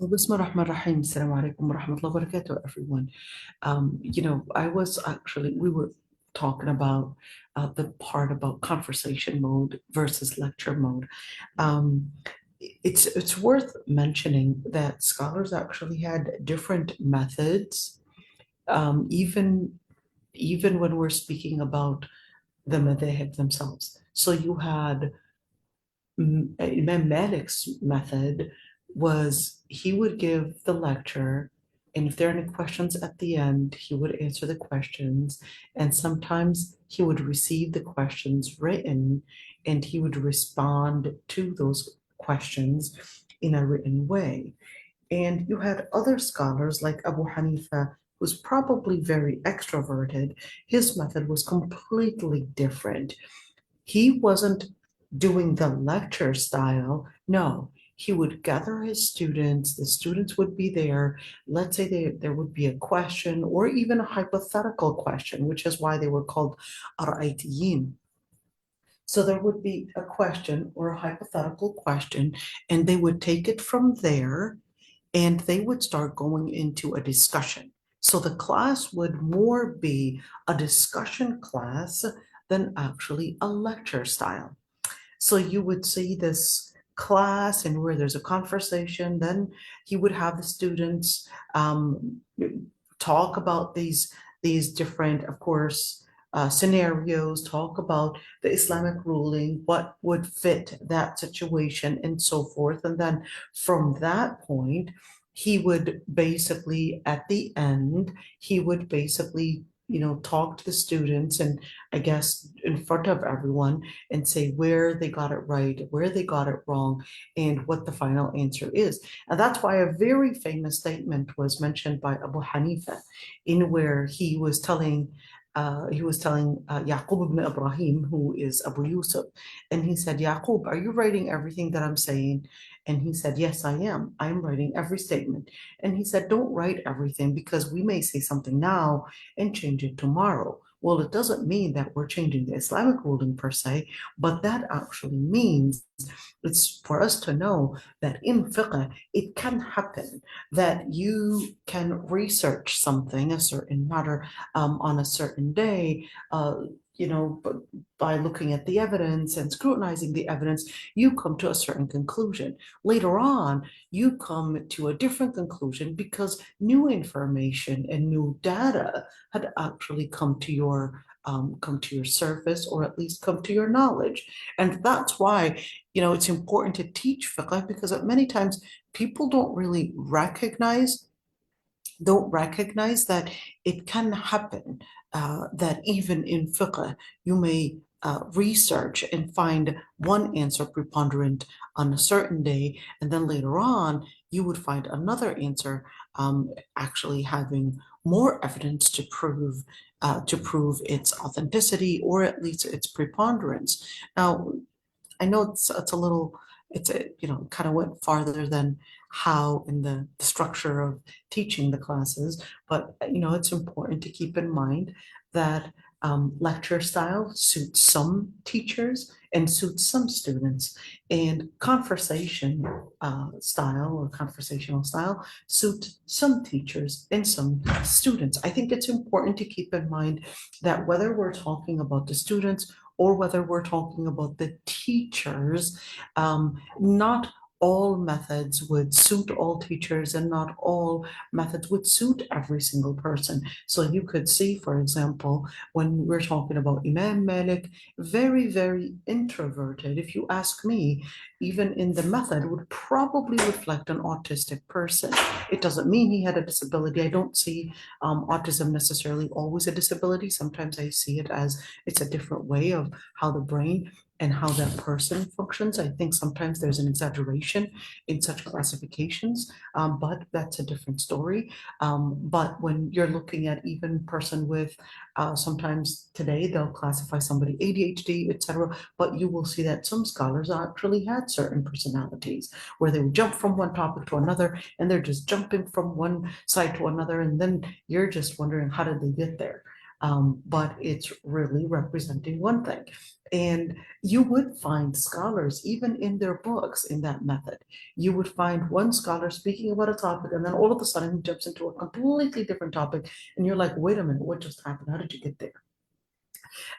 Bismillah ar-Rahman ar-Rahim. Assalamu alaikum wa rahmatullahi wa barakatuh, everyone. We were talking about the part about conversation mode versus lecture mode. Um, it's worth mentioning that scholars actually had different methods, even when we're speaking about the madhahib themselves. So you had Imam Malik's method was he would give the lecture, and if there are any questions at the end, he would answer the questions. And sometimes he would receive the questions written and he would respond to those questions in a written way. And you had other scholars like Abu Hanifa, who's probably very extroverted. His method was completely different. He wasn't doing the lecture style. No, he would gather his students. The students would be there. Let's say there would be a question or even a hypothetical question, which is why they were called ara'aytiyin. So there would be a question or a hypothetical question, and they would take it from there and they would start going into a discussion. So the class would more be a discussion class than actually a lecture style. So you would see this class and where there's a conversation, then he would have the students talk about these different, of course, scenarios, talk about the Islamic ruling, what would fit that situation, and so forth. And then from that point, he would basically, at the end, he would basically, talk to the students and I guess in front of everyone and say where they got it right, where they got it wrong, and what the final answer is. And that's why a very famous statement was mentioned by Abu Hanifa, in where he was telling Yaqub ibn Ibrahim, who is Abu Yusuf, and he said, Yaqub, are you writing everything that I'm saying? And he said, yes, I am. I'm writing every statement. And he said, don't write everything because we may say something now and change it tomorrow. Well, it doesn't mean that we're changing the Islamic ruling per se, but that actually means it's for us to know that in fiqh, it can happen that you can research something, a certain matter, on a certain day, but by looking at the evidence and scrutinizing the evidence, you come to a certain conclusion. Later on, you come to a different conclusion because new information and new data had actually come to your surface, or at least come to your knowledge. And that's why, it's important to teach fiqh, because many times people don't recognize that it can happen, that even in fiqh, you may research and find one answer preponderant on a certain day, and then later on, you would find another answer actually having more evidence to prove its authenticity or at least its preponderance. Now, I know it's a little, kind of went farther than how in the structure of teaching the classes, but it's important to keep in mind that lecture style suits some teachers and suits some students, and conversation style or conversational style suit some teachers and some students. I think it's important to keep in mind that whether we're talking about the students or whether we're talking about the teachers, not all methods would suit all teachers and not all methods would suit every single person. So you could see, for example, when we're talking about Imam Malik, very, very introverted. If you ask me, even in the method would probably reflect an autistic person. It doesn't mean he had a disability. I don't see autism necessarily always a disability. Sometimes I see it as it's a different way of how the brain and how that person functions. I think sometimes there's an exaggeration in such classifications, but that's a different story. But when you're looking at even person with, sometimes today they'll classify somebody ADHD, etc. But you will see that some scholars actually had certain personalities where they would jump from one topic to another, and they're just jumping from one side to another, and then you're just wondering how did they get there. But it's really representing one thing. And you would find scholars, even in their books, in that method. You would find one scholar speaking about a topic, and then all of a sudden he jumps into a completely different topic, and you're like, wait a minute, what just happened? How did you get there?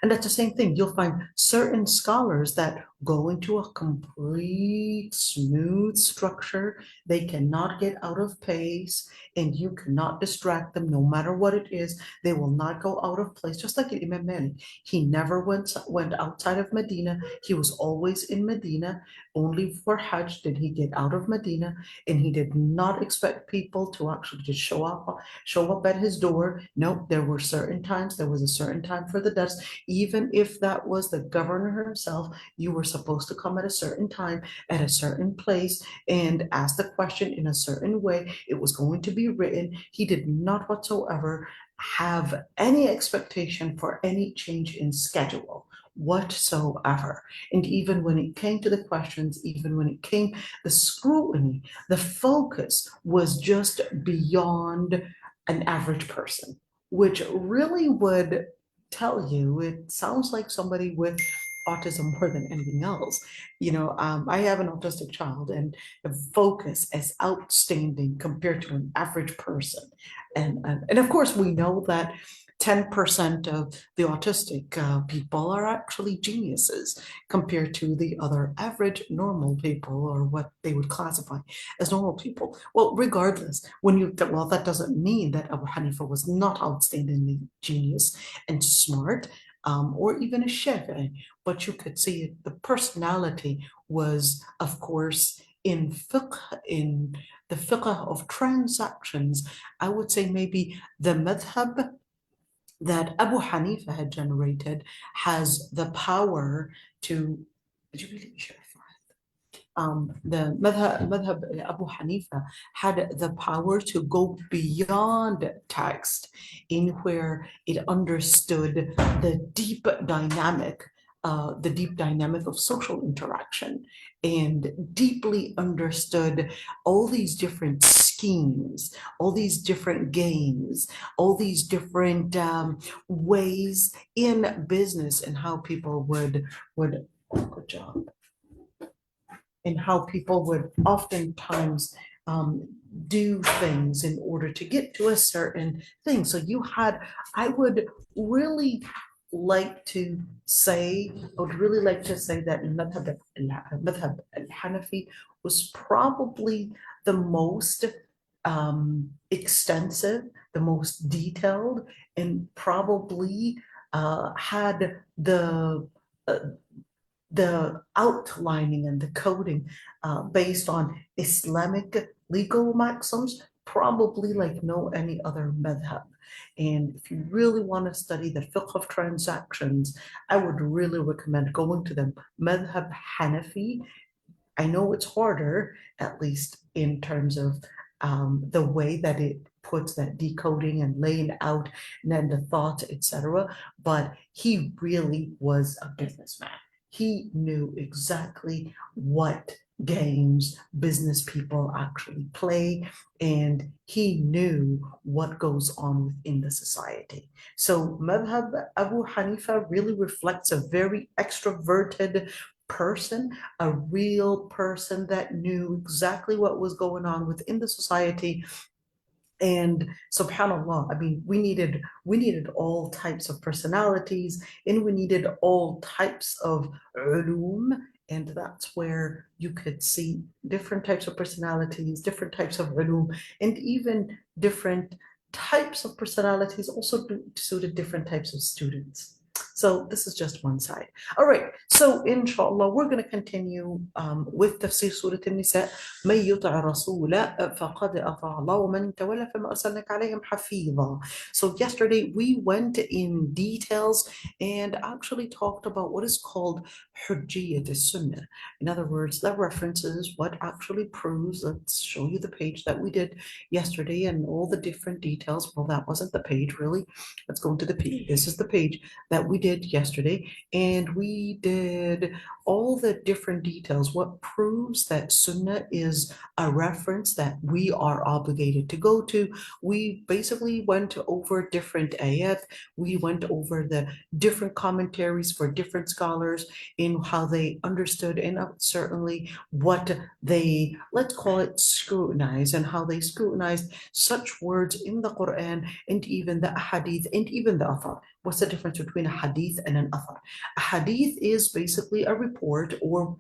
And that's the same thing. You'll find certain scholars that go into a complete smooth structure. They cannot get out of pace, and you cannot distract them no matter what it is. They will not go out of place, just like Imam Malik. He never went outside of Medina. He was always in Medina. Only for Hajj did he get out of Medina, and he did not expect people to actually just show up at his door. No, there were certain times. There was a certain time for the dust. Even if that was the governor himself, you were supposed to come at a certain time, at a certain place, and ask the question in a certain way. It was going to be written. He did not whatsoever have any expectation for any change in schedule whatsoever. And even when it came to the questions, even when it came the scrutiny, the focus was just beyond an average person, which really would tell you it sounds like somebody with autism more than anything else. I have an autistic child, and the focus is outstanding compared to an average person. And of course, we know that 10% of the autistic people are actually geniuses compared to the other average normal people, or what they would classify as normal people. Well, regardless, well, that doesn't mean that Abu Hanifa was not outstandingly genius and smart, or even a Shafi'i, but you could see it, the personality was, of course, in the fiqh of transactions. I would say maybe the madhab that Abu Hanifa had generated has the power to. Did you really share? The madhab Abu Hanifa had the power to go beyond text, in where it understood the deep dynamic of social interaction, and deeply understood all these different schemes, all these different games, all these different ways in business, and how people would good job, and how people would oftentimes do things in order to get to a certain thing. So I would really like to say, that Madhab al-Hanafi was probably the most extensive, the most detailed, and probably had uh, the outlining and the coding based on Islamic legal maxims, probably like no any other madhab. And if you really want to study the fiqh of transactions, I would really recommend going to the madhab Hanafi. I know it's harder, at least in terms of the way that it puts that decoding and laying out, and then the thoughts, etc. But he really was a businessman. He knew exactly what games business people actually play, and he knew what goes on within the society. So Madhab Abu Hanifa really reflects a very extroverted person, a real person that knew exactly what was going on within the society. And subhanallah, I mean, we needed all types of personalities, and we needed all types of ulum. And that's where you could see different types of personalities, different types of ulum, and even different types of personalities also suited different types of students. So this is just one side. All right. So inshallah, we're going to continue with Tafsir Surah Nisa. من يطع الرسول فقد أطاع الله ومن تولى فما أرسلناك عليهم حفيظا. So yesterday we went in details and actually talked about what is called Hujjiyat Sunnah. In other words, that references what actually proves. Let's show you the page that we did yesterday and all the different details. Well, that wasn't the page really. Let's go into the page. This is the page that we did did yesterday, and we did all the different details, what proves that sunnah is a reference that we are obligated to go to. We basically went over different ayat. We went over the different commentaries for different scholars in how they understood, and certainly what they, let's call it, scrutinize, and how they scrutinized such words in the Quran and even the hadith and even the athar. What's the difference between a hadith and an athar? A hadith is basically a report, or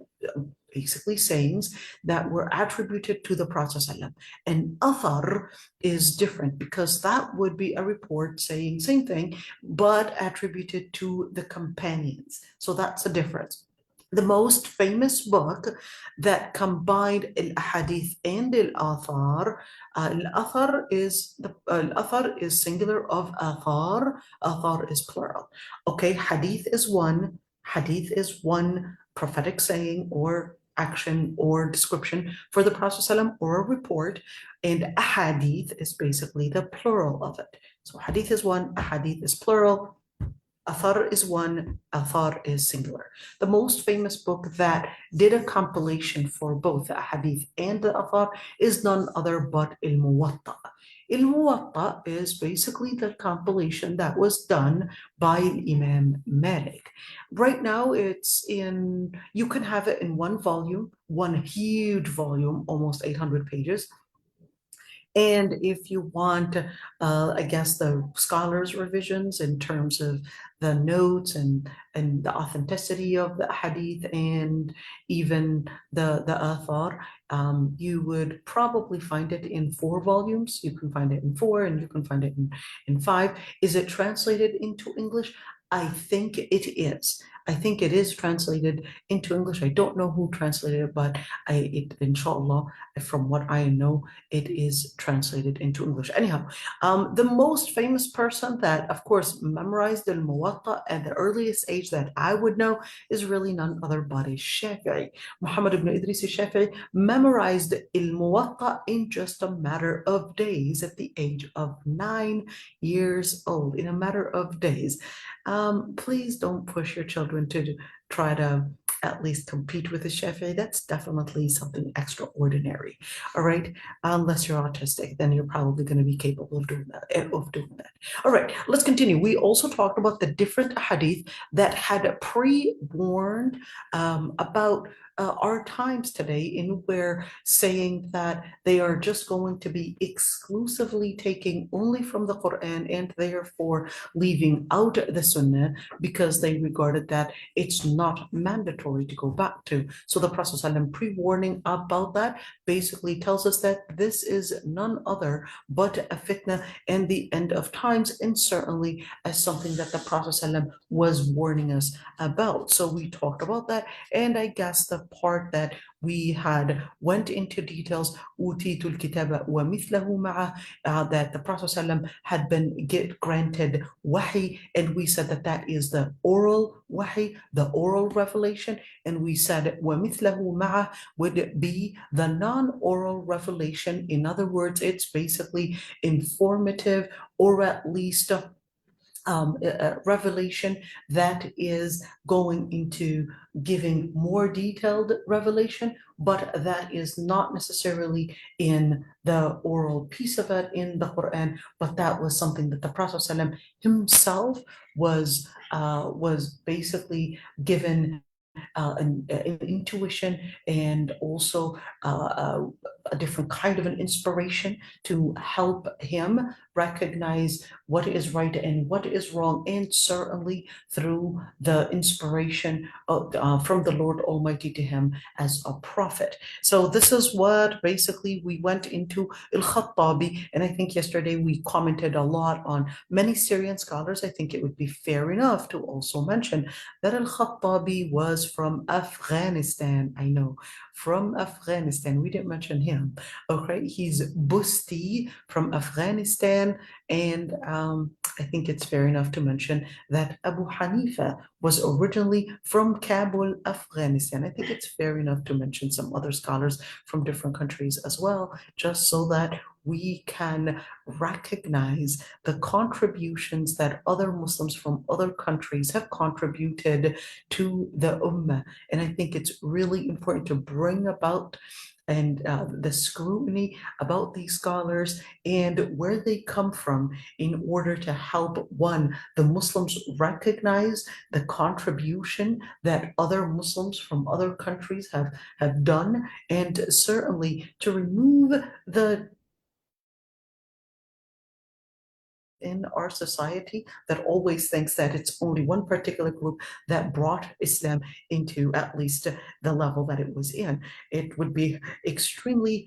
basically sayings that were attributed to the Prophet ﷺ. And athar is different, because that would be a report saying same thing but attributed to the companions. So that's the difference. The most famous book that combined al-hadith and al-athar, al-athar is singular of athar is plural. Okay, hadith is one prophetic saying or action or description for the Prophet ﷺ, or a report, and ahadith is basically the plural of it. So hadith is one, ahadith is plural. Athar is one, athar is singular. The most famous book that did a compilation for both the hadith and the athar is none other but al-Muwatta. Al-Muwatta is basically the compilation that was done by Imam Malik. Right now you can have it in one volume, one huge volume, almost 800 pages. And if you want, I guess, the scholars' revisions in terms of the notes and the authenticity of the hadith and even the athar, you would probably find it in 4 volumes. You can find it in 4, and you can find it in 5. Is it translated into English? I think it is. I think it is translated into English. I don't know who translated it, but inshallah, from what I know, it is translated into English. Anyhow, the most famous person that, of course, memorized al-Muwatta at the earliest age that I would know is really none other but Shafi'i. Muhammad ibn Idris al-Shafi'i memorized al-Muwatta in just a matter of days at the age of 9 years old, in a matter of days. Please don't push your children to try to at least compete with the Shafi'i. That's definitely something extraordinary. All right. Unless you're autistic, then you're probably going to be capable of doing that. All right, let's continue. We also talked about the different hadith that had pre-warned about our times today, in where saying that they are just going to be exclusively taking only from the Quran, and therefore leaving out the Sunnah, because they regarded that it's not mandatory to go back to. So the Prophet ﷺ pre-warning about that basically tells us that this is none other but a fitna and the end of times, and certainly as something that the Prophet ﷺ was warning us about. So we talked about that, and I guess the part that we had went into details, utitul kitaba wa mithlahu ma'a, that the Prophet ﷺ had been granted wahi, and we said that that is the oral wahi, the oral revelation, and we said wa mithlahu ma'a would be the non-oral revelation. In other words, it's basically informative, or at least a revelation that is going into giving more detailed revelation, but that is not necessarily in the oral piece of it in the Quran, but that was something that the Prophet ﷺ himself was basically given an intuition, and also a different kind of an inspiration to help him recognize what is right and what is wrong, and certainly through the inspiration from the Lord Almighty to him as a prophet. So this is what basically we went into al-Khattabi, and I think yesterday we commented a lot on many Syrian scholars. I think it would be fair enough to also mention that al-Khattabi was from Afghanistan. I know, from Afghanistan. We didn't mention him. Okay, he's Busti from Afghanistan, and I think it's fair enough to mention that Abu Hanifa was originally from Kabul, Afghanistan. I think it's fair enough to mention some other scholars from different countries as well, just so that we can recognize the contributions that other Muslims from other countries have contributed to the Ummah. And I think it's really important to bring about and the scrutiny about these scholars and where they come from in order to help, one, the Muslims recognize the contribution that other Muslims from other countries have done, and certainly to remove the in our society that always thinks that it's only one particular group that brought Islam into at least the level that it was in. It would be extremely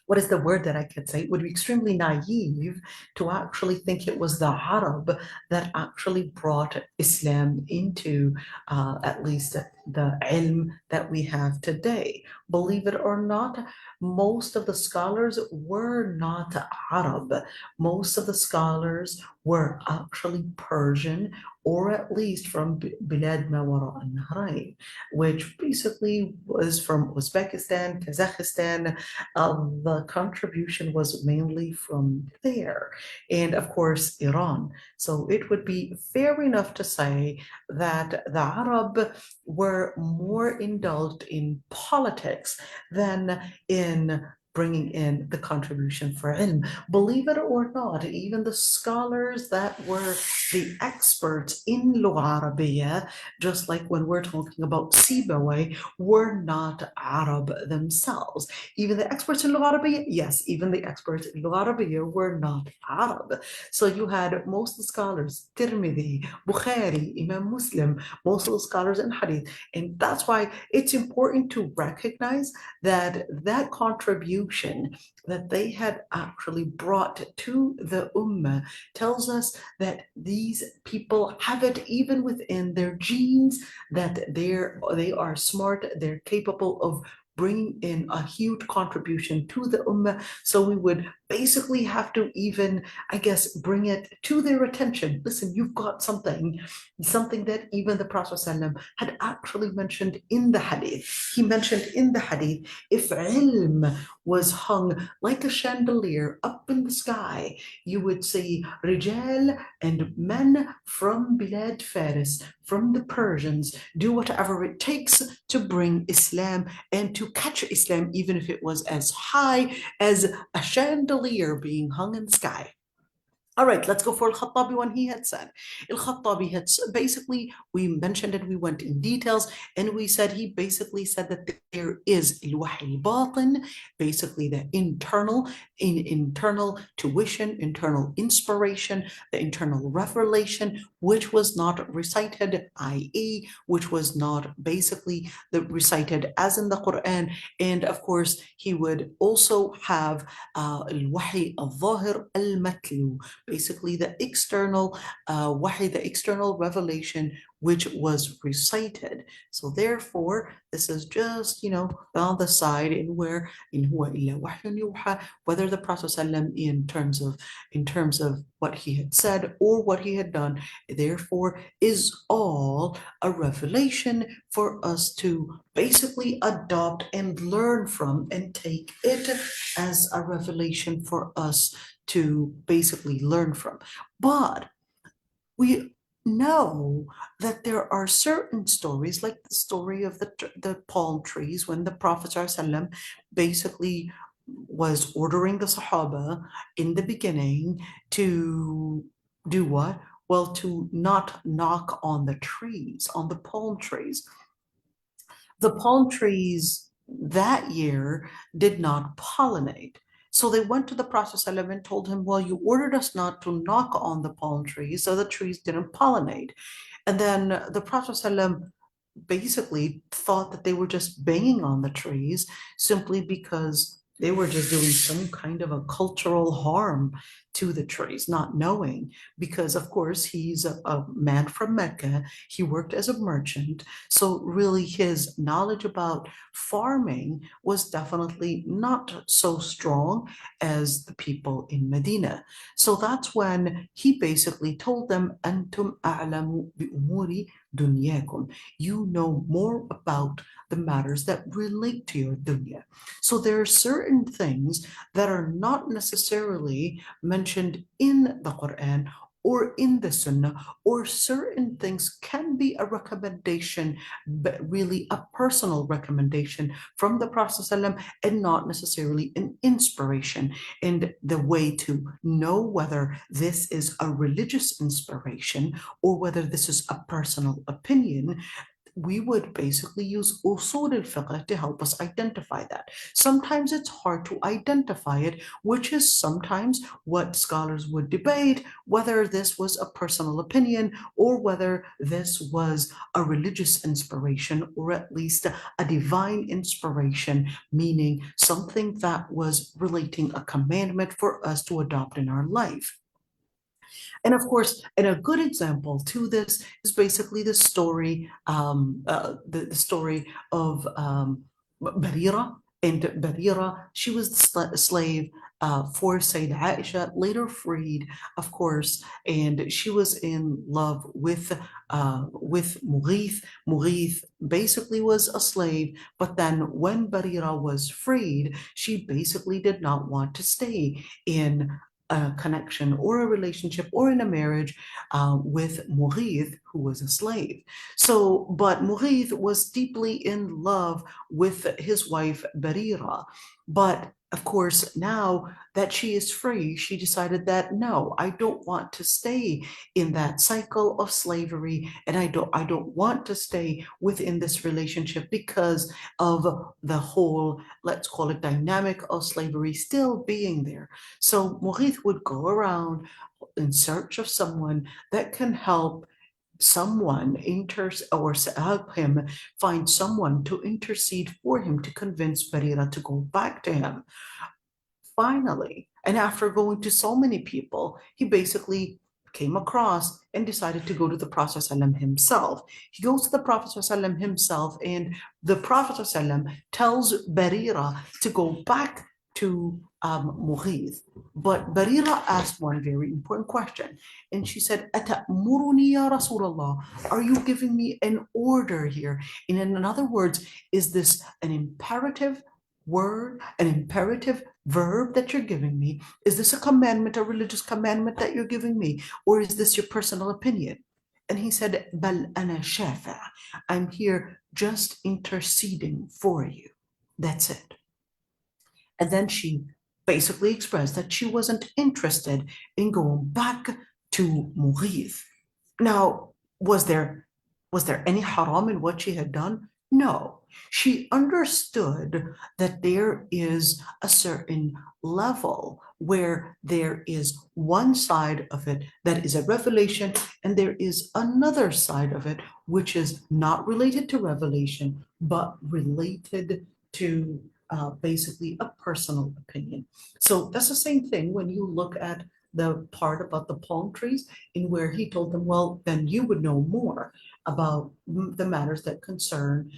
what is the word that I could say? It would be extremely naive to actually think it was the Arab that actually brought Islam into at least the ilm that we have today. Believe it or not, most of the scholars were not Arab. Most of the scholars were actually Persian, or at least from Bilad ma wara al-Nahrain, which basically was from Uzbekistan, Kazakhstan. The contribution was mainly from there, and of course, Iran. So it would be fair enough to say that the Arab were more indulged in politics than in bringing in the contribution for ilm. Believe it or not, even the scholars that were the experts in Lugha Arabiya, just like when we're talking about Sibawayh, were not Arab themselves. Even the experts in Lugha Arabiya, yes, even the experts in Lugha Arabiya were not Arab. So you had most of the scholars, Tirmidhi, Bukhari, Imam Muslim, most of the scholars in Hadith. And that's why it's important to recognize that that contribution that they had actually brought to the Ummah tells us that these people have it even within their genes, that they are smart, they're capable of bringing in a huge contribution to the Ummah. So we would basically have to even, I guess, bring it to their attention. Listen, you've got something that even the Prophet ﷺ had actually mentioned in the hadith. He mentioned in the hadith, if ilm was hung like a chandelier up in the sky, you would see rijal and men from Bilad Faris, from the Persians, do whatever it takes to bring Islam and to catch Islam, even if it was as high as a chandelier being hung in the sky. All right, let's go for Al-Khattabi when he had said. Al-Khattabi had basically, we mentioned it, we went in details, and we said he basically said that there is al-wahy al-batin, basically the internal tuition, internal inspiration, the internal revelation, which was not recited, i.e., which was not basically recited as in the Quran. And of course, he would also have al-wahy al-zahir al-matlu, basically the external wahy, the external revelation, which was recited. So therefore, this is just, on the side in where in huwa illa wahyun yuha, whether the Prophet ﷺ in terms of what he had said or what he had done, therefore is all a revelation for us to basically adopt and learn from and take it as a revelation for us to basically learn from. But we know that there are certain stories, like the story of the palm trees, when the Prophet ﷺ basically was ordering the Sahaba in the beginning to do what? Well, to not knock on the trees, on the palm trees. The palm trees that year did not pollinate. So they went to the Prophet ﷺ and told him, well, you ordered us not to knock on the palm trees, so the trees didn't pollinate. And then the Prophet ﷺ basically thought that they were just banging on the trees simply because they were just doing some kind of a cultural harm to the trees, not knowing, because of course he's a man from Mecca, he worked as a merchant, so really his knowledge about farming was definitely not so strong as the people in Medina. So that's when he basically told them, Antum a'lamu bi umuri dunyakum. You know more about the matters that relate to your dunya. So there are certain things that are not necessarily mentioned in the Quran or in the Sunnah, or certain things can be a recommendation, but really a personal recommendation from the Prophet ﷺ, and not necessarily an inspiration. And the way to know whether this is a religious inspiration or whether this is a personal opinion, we would basically use usul al-fiqh to help us identify that. Sometimes it's hard to identify it, which is sometimes what scholars would debate, whether this was a personal opinion or whether this was a religious inspiration, or at least a divine inspiration, meaning something that was relating a commandment for us to adopt in our life. And of course, and a good example to this is basically the story, the story of Barira. And Barira, she was the slave for Sayyida Aisha, later freed, of course, and she was in love with Mughith. Mughith basically was a slave, but then when Barira was freed, she basically did not want to stay in a connection or a relationship or in a marriage with Mughith, who was a slave. So, but Mughith was deeply in love with his wife Barira. But of course, now that she is free, she decided that no, I don't want to stay in that cycle of slavery, and I don't want to stay within this relationship because of the whole, let's call it, dynamic of slavery still being there. So Mughith would go around in search of someone that can help someone help him find someone to intercede for him to convince Barira to go back to him. Finally, and after going to so many people, he basically came across and decided to go to the Prophet ﷺ himself. He goes to the Prophet ﷺ himself, and the Prophet ﷺ tells Barira to go back to Mughith. But Barira asked one very important question, and she said, "Atamuruni ya Rasulullah? Are you giving me an order here? And in other words, is this an imperative word, an imperative verb that you're giving me? Is this a commandment, a religious commandment that you're giving me? Or is this your personal opinion?" And he said, "Bal ana shafa." I'm here just interceding for you. That's it. And then she basically expressed that she wasn't interested in going back to Mughith. Now, was there any haram in what she had done? No. She understood that there is a certain level where there is one side of it that is a revelation, and there is another side of it which is not related to revelation, but related to basically a personal opinion. So that's the same thing when you look at the part about the palm trees, in where he told them, well, then you would know more about the matters that concern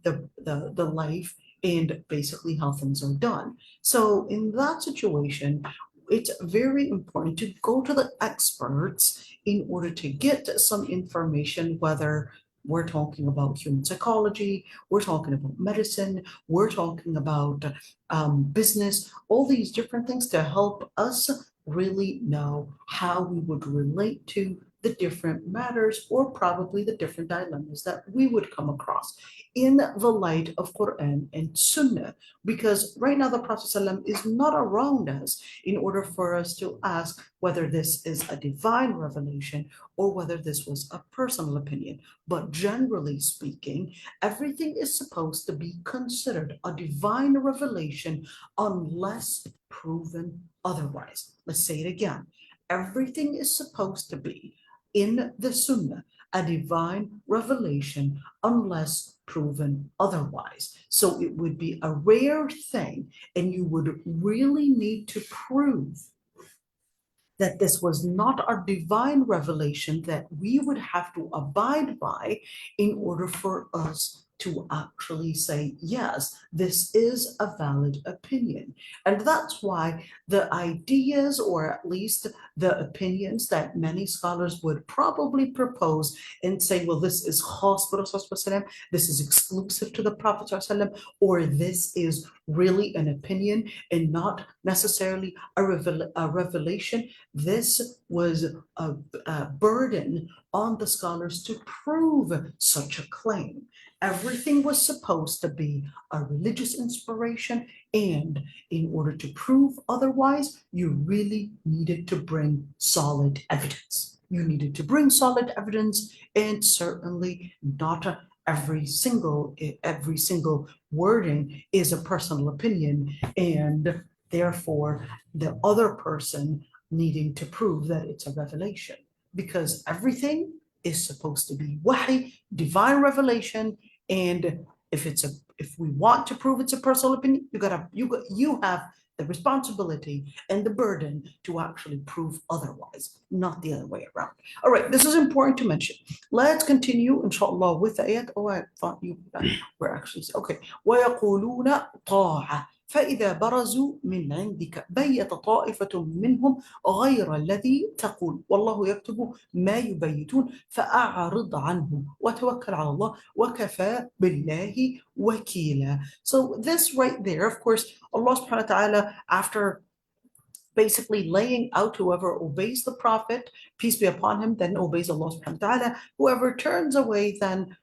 the life and basically how things are done. So in that situation, it's very important to go to the experts in order to get some information, whether we're talking about human psychology, we're talking about medicine, we're talking about business, all these different things to help us really know how we would relate to the different matters, or probably the different dilemmas that we would come across in the light of Quran and Sunnah. Because right now the Prophet ﷺ is not around us in order for us to ask whether this is a divine revelation or whether this was a personal opinion. But generally speaking, everything is supposed to be considered a divine revelation unless proven otherwise. Let's say it again. Everything is supposed to be in the Sunnah a divine revelation unless proven otherwise. So it would be a rare thing, and you would really need to prove that this was not a divine revelation that we would have to abide by in order for us to actually say, yes, this is a valid opinion. And that's why the ideas, or at least the opinions that many scholars would probably propose and say, well, this is khas bi Rasul, this is exclusive to the Prophet, or this is really an opinion and not necessarily a revelation. This was a burden on the scholars to prove such a claim. Everything was supposed to be a religious inspiration, and in order to prove otherwise, you really needed to bring solid evidence. You needed to bring solid evidence, and certainly not every single wording is a personal opinion, and therefore the other person needing to prove that it's a revelation, because everything is supposed to be wahi, divine revelation. And if we want to prove it's a personal opinion, you have the responsibility and the burden to actually prove otherwise, not the other way around. All right, this is important to mention. Let's continue, inshallah, with the ayat. Oh, I thought you were actually, okay. وَيَقُولُونَ طَاعَةً فإذا برزوا من عندك بيت طائفة منهم غير الذي تقول والله يكتب ما يبيتون فأعرض عنهم وتوكل على الله وكفى بالله وكيلا. So this right there, of course, Allah subhanahu wa ta'ala, after basically laying out whoever obeys the Prophet, peace be upon him, then obeys Allah subhanahu wa ta'ala. Whoever turns away, then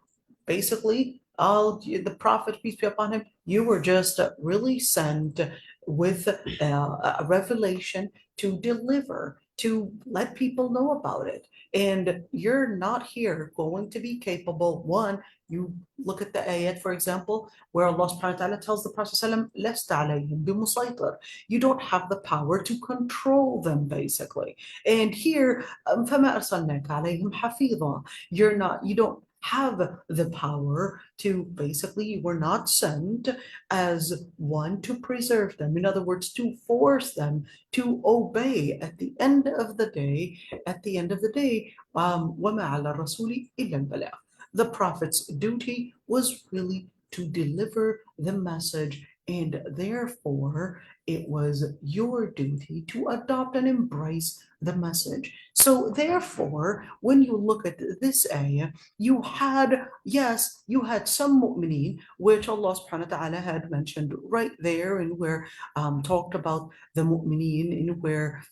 basically the Prophet, peace be upon him, you were just really sent with a revelation to deliver, to let people know about it. And you're not here going to be capable. One, you look at the ayat, for example, where Allah subhanahu wa ta'ala tells the Prophet لَسْتَ عَلَيْهِمْ بِمُسَيْطِرٍ. You don't have the power to control them, basically. And here, فَمَا أَرْسَلْنَاكَ عَلَيْهِمْ حَفِيظًا. You don't have the power to, basically, you were not sent as one to preserve them. In other words, to force them to obey. At the end of the day, وَمَا عَلَى الرَّسُولِ إِلَّا الْبَلَاغُ. The Prophet's duty was really to deliver the message, and therefore it was your duty to adopt and embrace the message. So therefore, when you look at this ayah, you had some mu'mineen, which Allah subhanahu wa ta'ala had mentioned right there, and where talked about the mu'mineen, in where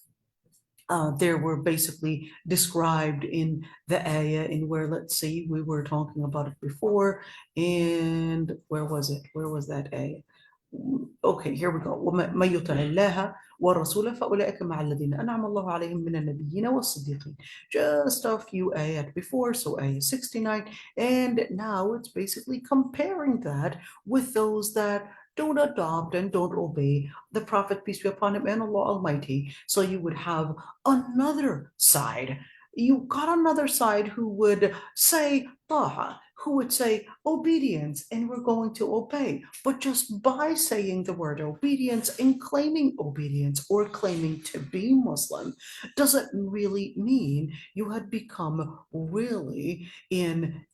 there were basically described in the ayah, in where, let's see, we were talking about it before, and where was it? Where was that ayah? Okay, here we go. وَمَن يُطِعِ اللَّهَ وَرَسُولَهُ فَأُولَٰئِكَ مَعَ الَّذِينَ أَنْعَمَ اللَّهُ عَلَيْهِم مِّنَ النَّبِيِّينَ وَالصِّدِّيقِينَ. Just a few ayat before, so ayah 69, and now it's basically comparing that with those that don't adopt and don't obey the Prophet, peace be upon him, and Allah Almighty. So you would have another side. You got another side who would say ta'a, who would say obedience, and we're going to obey. But just by saying the word obedience and claiming obedience or claiming to be Muslim doesn't really mean you had become really in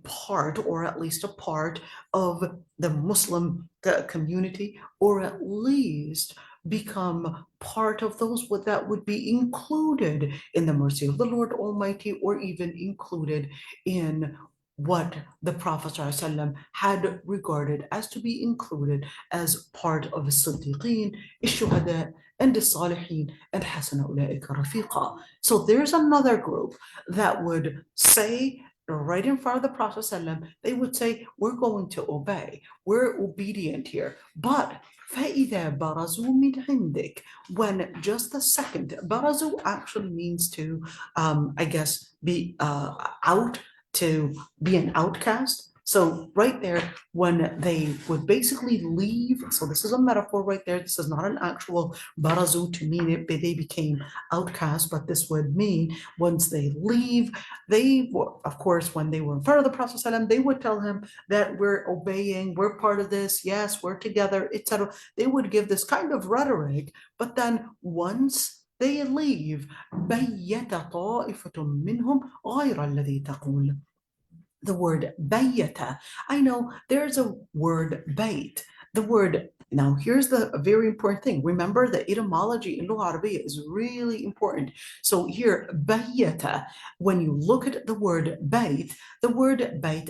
part, or at least a part of the Muslim community, or at least become part of those that would be included in the mercy of the Lord Almighty, or even included in what the Prophet ﷺ had regarded as to be included as part of the Siddiqeen, Shuhada, and the Salihin, and Hasana Ulaika Rafiqa. So there's another group that would say, right in front of the Prophet ﷺ, they would say, we're going to obey, we're obedient here. But فَإِذَا بَرَزُوا مِنْ عِنْدِكَ, when just a second, barazu actually means to, be out, to be an outcast. So right there, when they would basically leave, so this is a metaphor right there, this is not an actual barazu to mean it, they became outcast, but this would mean once they leave, they were, of course, when they were in front of the Prophet ﷺ, they would tell him that we're obeying, we're part of this, yes, we're together, etc. They would give this kind of rhetoric, but then once they leave, بَيَّتَ طَائِفَةٌ مِّنْهُمْ غَيْرَ الَّذِي تَقُولُ. the word bayyata. I know there's a word bayt. The word, now here's the very important thing. Remember, the etymology in Lugha Arabiya is really important. So here, bayyata, when you look at the word bayt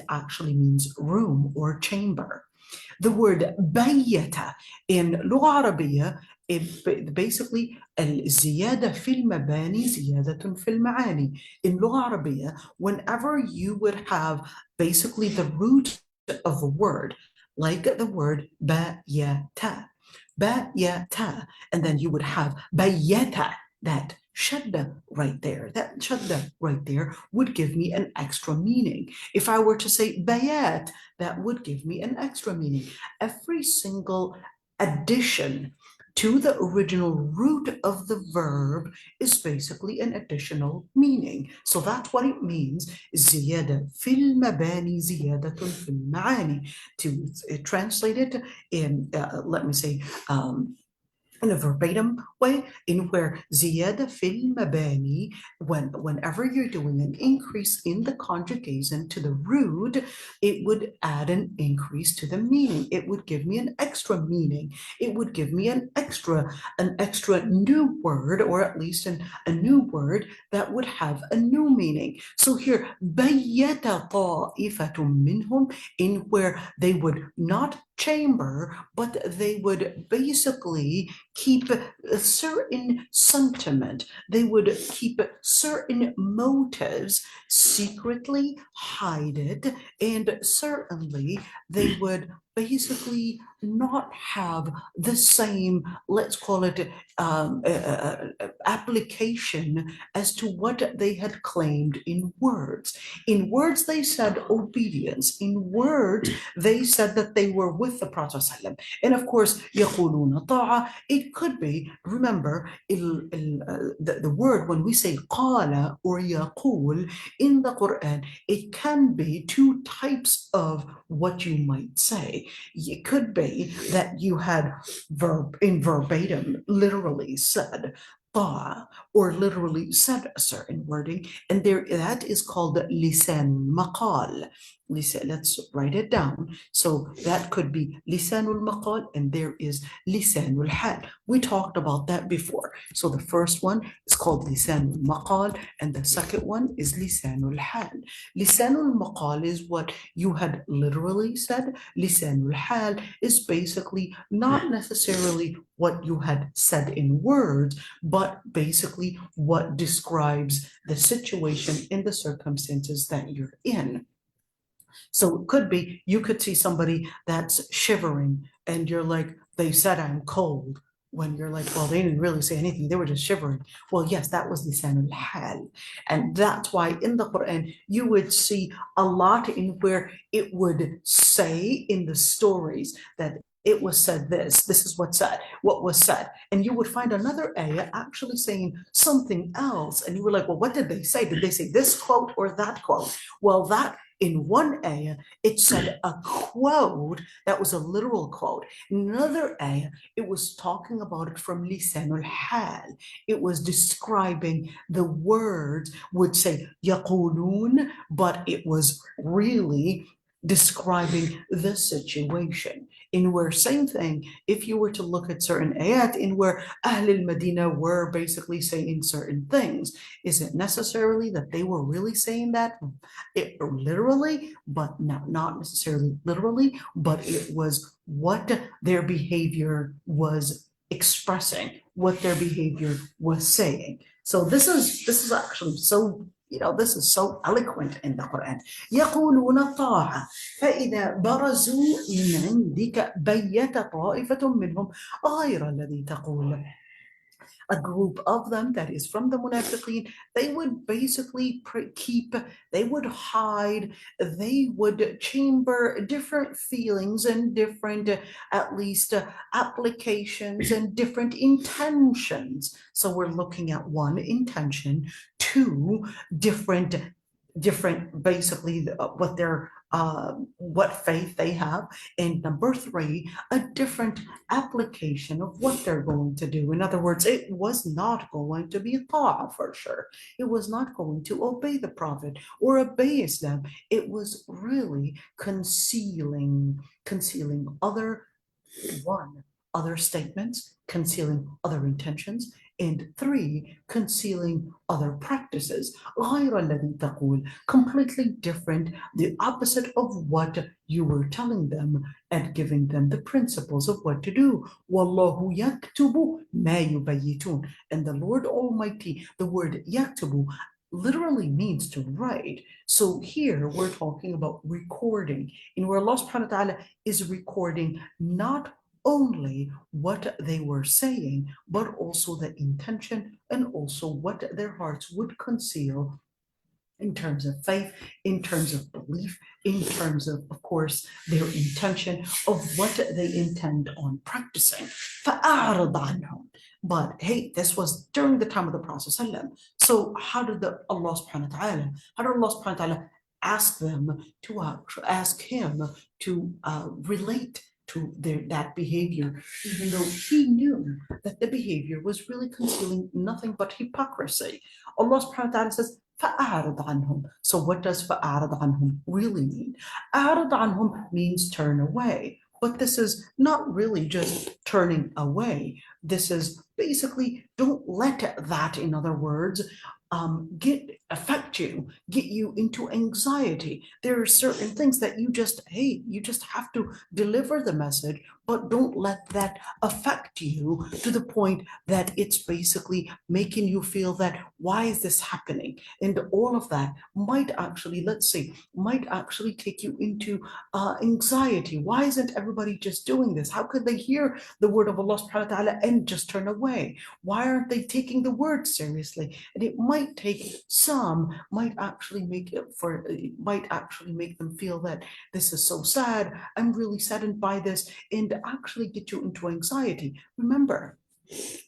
actually means room or chamber. The word bayyata in Lugha Arabiya, basically الزيادة في المباني زيادة في المعاني. In Lugha Arabiya, whenever you would have basically the root of a word, like the word bayata, and then you would have bayyata, that shadda right there. That shadda right there would give me an extra meaning. If I were to say bayat, that would give me an extra meaning. Every single addition to the original root of the verb is basically an additional meaning. So that's what it means, زيادة في المباني زيادة في المعاني. To translate it in, let me say, in a verbatim way, in where ziyada fil mabani, whenever you're doing an increase in the conjugation to the root, it would add an increase to the meaning. It would give me an extra meaning. It would give me an extra new word, or at least a new word that would have a new meaning. So here, bayyata ta'ifatum minhum, in where they would not chamber, but they would basically keep a certain sentiment. They would keep certain motives, secretly hide it, and certainly they would basically not have the same, let's call it, application as to what they had claimed in words. In words, they said obedience. In words, they said that they were with the Prophet ﷺ. And of course, يقولون طاعة, it could be, remember, the word, when we say قال or يقول in the Quran, it can be two types of what you might say. It could be that you had verbatim, literally said طاعة, or literally said a certain wording, and there, that is called lisan maqal. Let's write it down. So that could be lisanul maqal, and there is lisanul hal. We talked about that before. So the first one is called lisanul maqal, and the second one is lisanul hal. Lisanul maqal is what you had literally said. Lisanul hal is basically not necessarily what you had said in words, but basically what describes the situation in the circumstances that you're in. So it could be, you could see somebody that's shivering and you're like, they said I'm cold. When you're like, well, they didn't really say anything, they were just shivering. Well, yes, that was lisanul hal. And that's why in the Quran, you would see a lot in where it would say in the stories that it was said this is what was said. And you would find another ayah actually saying something else. And you were like, well, what did they say? Did they say this quote or that quote? Well, that in one ayah, it said a quote that was a literal quote. In another ayah, it was talking about it from lisanul hal. It was describing the words, would say yaqulun, but it was really describing the situation. In where, same thing, if you were to look at certain ayat in where Ahl al-Madinah were basically saying certain things, is it necessarily that they were really saying that? Literally, but not necessarily literally, but it was what their behavior was expressing, what their behavior was saying. So this is actually so, this is so eloquent in the Quran. يقولون طاعة فإذا برزوا من عندك بيت طائفة منهم غير الذي تقول. A group of them that is from the munafiqeen, they would basically they would hide, they would chamber different feelings and different, at least applications and different intentions. So we're looking at one intention, two different basically what their what faith they have, and number three, a different application of what they're going to do. In other words, it was not going to be ta'a for sure. It was not going to obey the Prophet or obey Islam. It was really concealing other statements, concealing other intentions, and three, concealing other practices. غير الذي تقول, completely different, the opposite of what you were telling them and giving them the principles of what to do. وَاللَّهُ يَكْتُبُ مَا يُبَيِّتُونَ. And the Lord Almighty, the word يَكْتُبُ literally means to write. So here we're talking about recording, in where Allah subhanahu wa ta'ala is recording not only what they were saying, but also the intention and also what their hearts would conceal in terms of faith, in terms of belief, in terms of course, their intention of what they intend on practicing. فَأَعْرِضْ عَنْهُمْ. But hey, this was during the time of the Prophet ﷺ. So how did Allah subhanahu wa ta'ala ask them to ask him to relate to that behavior, even though he knew that the behavior was really concealing nothing but hypocrisy? Allah subhanahu wa ta'ala says, فَأَعْرِضْ عَنْهُمْ. So what does فَأَعْرِضْ عَنْهُمْ really mean? أَعْرِضْ عَنْهُمْ means turn away. But this is not really just turning away. This is basically don't let that, in other words, affect you, get you into anxiety. There are certain things that you just have to deliver the message, but don't let that affect you to the point that it's basically making you feel that why is this happening? And all of that might actually, might actually take you into anxiety. Why isn't everybody just doing this? How could they hear the word of Allah subhanahu wa ta'ala and just turn away? Why aren't they taking the word seriously? And it might actually make them feel that this is so sad, I'm really saddened by this, and actually get you into anxiety. Remember,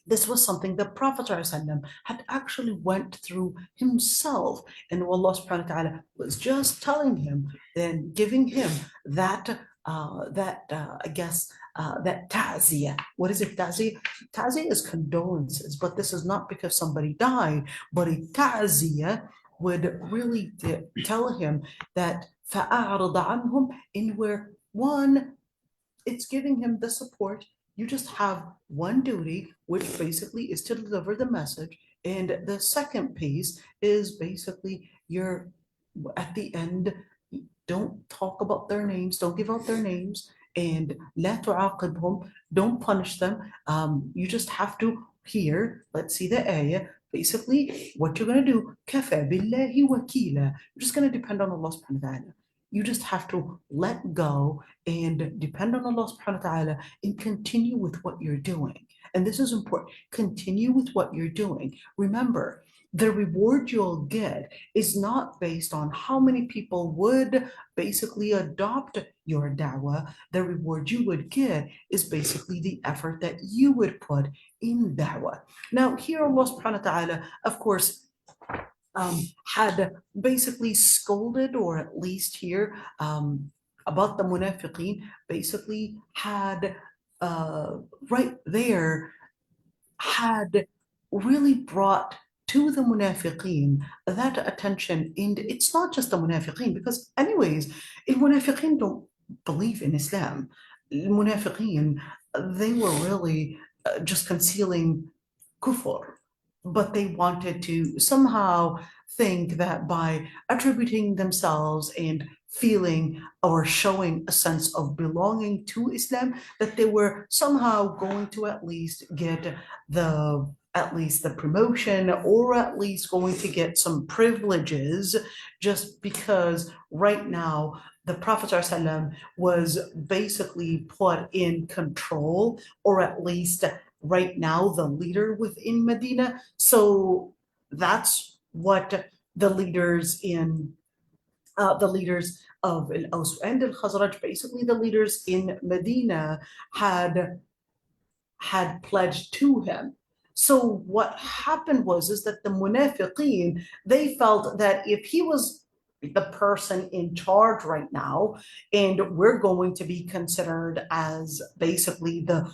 this was something the Prophet ﷺ had actually went through himself, and Allah subhanahu wa ta'ala was just telling him, then giving him that that ta'ziyah. What is it, ta'ziyah? Ta'ziyah is condolences, but this is not because somebody died, but a ta'ziyah would really tell him that فَأَعْرِضَ عَنْهُمْ, in where one, it's giving him the support. You just have one duty, which basically is to deliver the message. And the second piece is basically at the end, don't talk about their names, don't give out their names, and لا تعاقبهم, don't punish them. You just have to hear, let's see the ayah. Basically, what you're going to do, كَفَى بِاللَّهِ وَكِيلًا. You're just going to depend on Allah subhanahu wa ta'ala. You just have to let go and depend on Allah subhanahu wa ta'ala and continue with what you're doing. And this is important. Continue with what you're doing. Remember, the reward you'll get is not based on how many people would basically adopt your da'wah. The reward you would get is basically the effort that you would put in da'wah. Now, here Allah subhanahu wa ta'ala, of course, had basically scolded, or at least here about the munafiqeen, basically had right there, had really brought to the munafiqeen that attention. And it's not just the munafiqeen, because anyways, the munafiqeen don't believe in Islam. The munafiqeen, they were really just concealing kufr, but they wanted to somehow think that by attributing themselves and feeling or showing a sense of belonging to Islam, that they were somehow going to at least get the promotion, or at least going to get some privileges, just because right now the Prophet ﷺ was basically put in control, or at least right now the leader within Medina. So that's what the leaders of al-Aws and al-Khazraj, basically the leaders in Medina, had pledged to him. So what happened was that the munafiqeen, they felt that if he was the person in charge right now, and we're going to be considered as basically the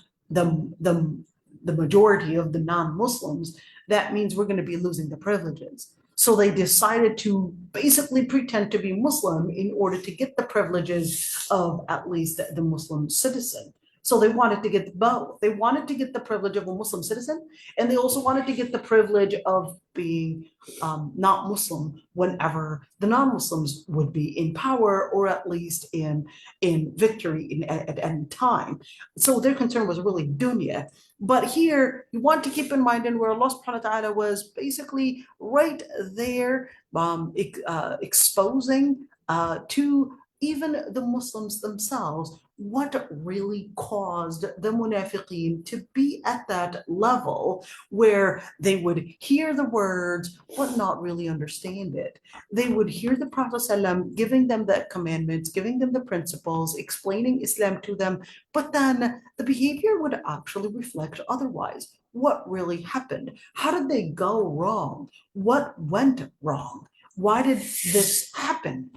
majority of the non-Muslims, that means we're going to be losing the privileges. So they decided to basically pretend to be Muslim in order to get the privileges of at least the Muslim citizen. So they wanted to get both. They wanted to get the privilege of a Muslim citizen, and they also wanted to get the privilege of being not Muslim whenever the non-Muslims would be in power, or at least in victory at any time. So their concern was really dunya. But here you want to keep in mind, and where Allah subhanahu wa ta'ala was basically right there exposing to even the Muslims themselves what really caused the munafiqeen to be at that level where they would hear the words but not really understand it. They would hear the Prophet ﷺ giving them the commandments, giving them the principles, explaining Islam to them, but then the behavior would actually reflect otherwise. What really happened? How did they go wrong? What went wrong? Why did this happen?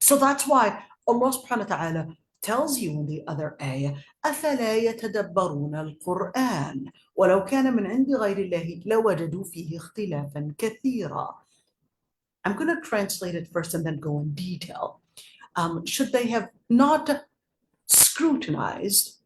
So that's why Allah subhanahu wa ta'ala tells you in the other ayah, أَفَلَا يَتَدَبَّرُونَ الْقُرْآنَ وَلَوْ كَانَ مِنْ عِنْدِ غَيْرِ اللَّهِ لَوَجَدُوا فِيهِ اخْتِلَافًا كَثِيرًا. I'm going to translate it first and then go in detail. Should they have not scrutinized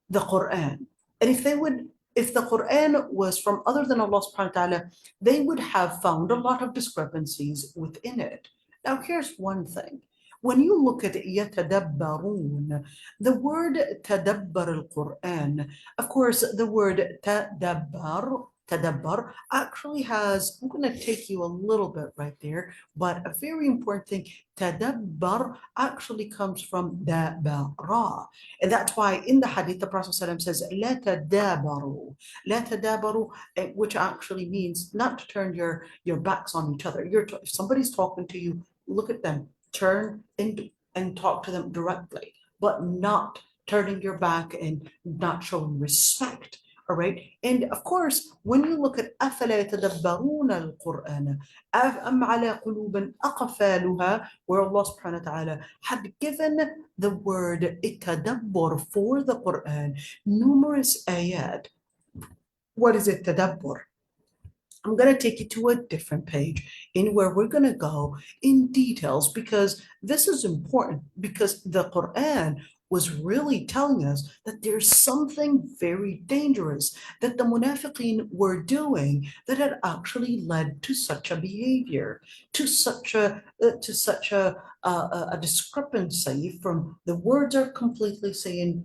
the Quran? And if the Quran was from other than Allah subhanahu wa ta'ala, they would have found a lot of discrepancies within it. Now, here's one thing. When you look at يتدبرون, the word تدبر القرآن, of course, the word تدبر actually has, I'm going to take you a little bit right there, but a very important thing, تدبر actually comes from دابر. And that's why in the hadith, the Prophet ﷺ says, لا تدابروا, لا تدابروا, which actually means not to turn your backs on each other. If somebody's talking to you, look at them, turn and talk to them directly, but not turning your back and not showing respect. All right. And of course, when you look at أَفَلَا يَتَدَبَّرُونَ الْقُرْآنَ أَمْ عَلَى قُلُوبٍ أَقْفَالُهَا, where Allah subhanahu wa ta'ala had given the word التدبر for the Quran numerous ayat. What is it, tadabbur? I'm going to take you to a different page in where we're going to go in details, because this is important, because the Quran was really telling us that there's something very dangerous that the munafiqeen were doing that had actually led to such a behavior, to such a discrepancy from the words are completely saying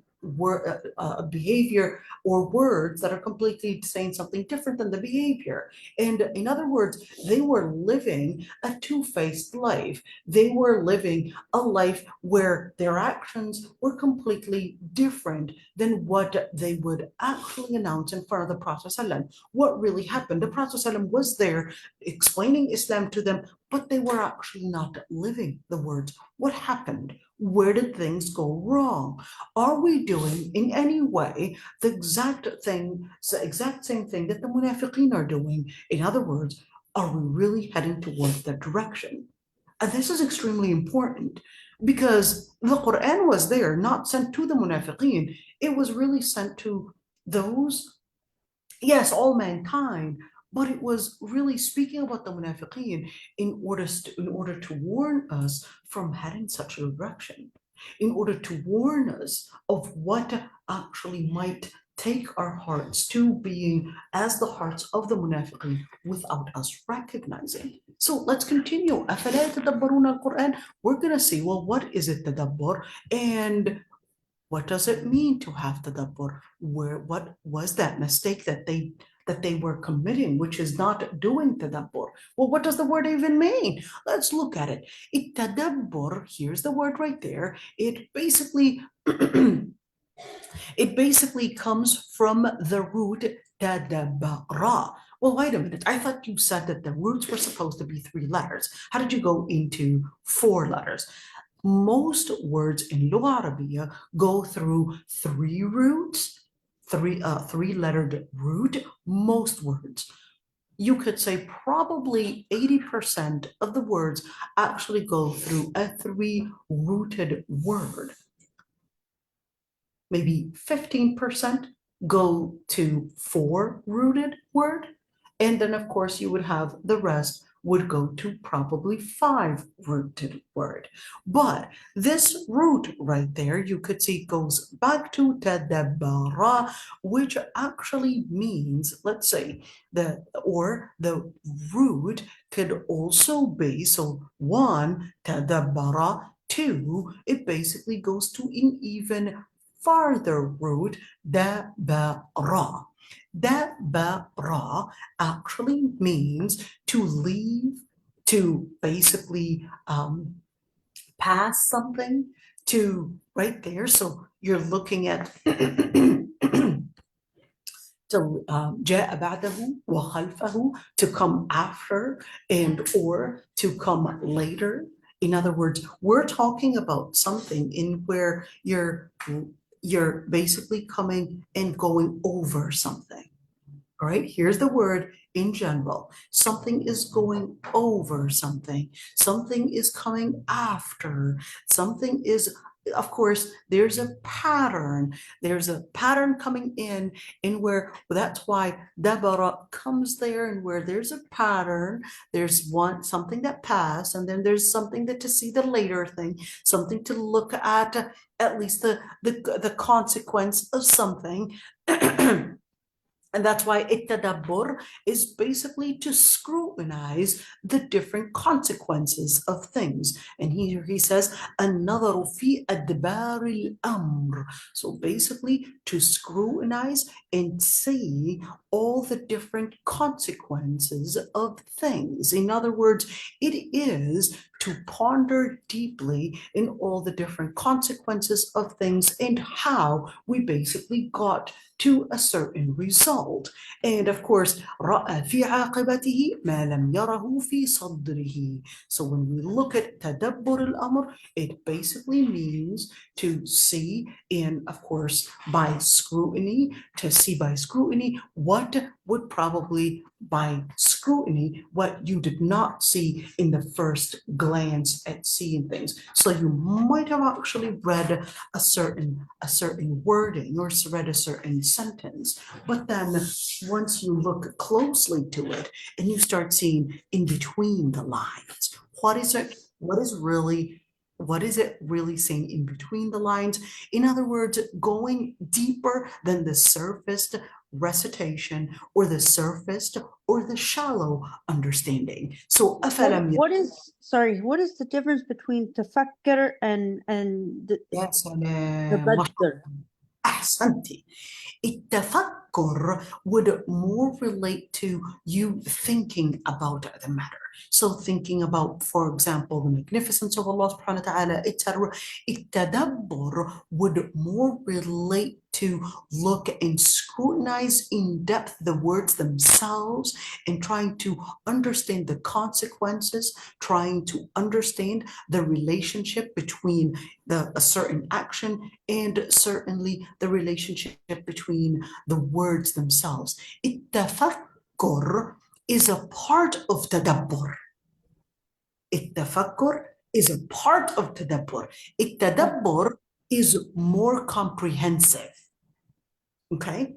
behavior, or words that are completely saying something different than the behavior. And in other words, they were living a two-faced life. They were living a life where their actions were completely different than what they would actually announce in front of the Prophet ﷺ. What really happened? The Prophet ﷺ was there explaining Islam to them, but they were actually not living the words. What happened? Where did things go wrong? Are we doing in any way the exact same thing that the munafiqeen are doing? In other words, are we really heading towards that direction? And this is extremely important, because the Quran was there, not sent to the munafiqeen. It was really sent to those, yes, all mankind, but it was really speaking about the munafiqeen in order to warn us from heading such a direction, in order to warn us of what actually might take our hearts to being as the hearts of the munafiqeen without us recognizing. So let's continue. أَفَلَا يَتَدَبَّرُونَ الْقُرْآنَ? We're going to see, well, what is it, tadabbur? And what does it mean to have tadabbur? What was that mistake that they were committing, which is not doing tadabbur? Well, what does the word even mean? Let's look at it. Tadabbur, here's the word right there. It basically comes from the root tadabbara. Well, wait a minute. I thought you said that the roots were supposed to be 3 letters. How did you go into 4 letters? Most words in Lugha Arabiya go through 3 roots, 3-lettered root, most words. you could say probably 80% of the words actually go through a three-rooted word. Maybe 15% go to four-rooted word. And then, of course, you would have the rest would go to probably five-rooted word. But this root right there, you could see goes back to tadabbara, which actually means, let's say, the root could also be, so one, tadabbara, two, it basically goes to an even farther root, dabara. Dabara actually means to leave, to basically pass something, to right there. So you're looking at جاء بعده وخلفه, to come after and or to come later. In other words, we're talking about something in where you're basically coming and going over something. All right, here's the word in general. Something is going over something. Something is coming after. Something is, of course, there's a pattern. There's a pattern coming in where that's why dabara comes there, and where there's a pattern, there's something that passed, and then there's something that to see the later thing, something to look at least the consequence of something. And that's why ittadabbur is basically to scrutinize the different consequences of things. And here he says, النظر في أدبار الأمر. So basically to scrutinize and see all the different consequences of things. In other words, it is to ponder deeply in all the different consequences of things and how we basically got to a certain result. And of course, رأى في عاقبته ما لم يره في صدره. So when we look at تدبر الأمر, it basically means to see, and of course, by scrutiny, to see by scrutiny what would probably by scrutiny what you did not see in the first glance at seeing things. So you might have actually read a certain wording or read a certain sentence, but then once you look closely to it and you start seeing in between the lines, what is it really saying in between the lines? In other words, going deeper than the surface recitation or the surface or the shallow understanding. So what is the difference between tafakkar and يا سلام tabaddar? أحسنتي. التفكر would more relate to you thinking about the matter. So thinking about, for example, the magnificence of Allah subhanahu wa ta'ala, etc. التدبر would more relate to look and scrutinize in depth the words themselves and trying to understand the consequences, trying to understand the relationship between a certain action and certainly the relationship between the words themselves. التفكر is a part of tadabbur. التفكر is a part of tadabbur. التدبر is more comprehensive. Okay?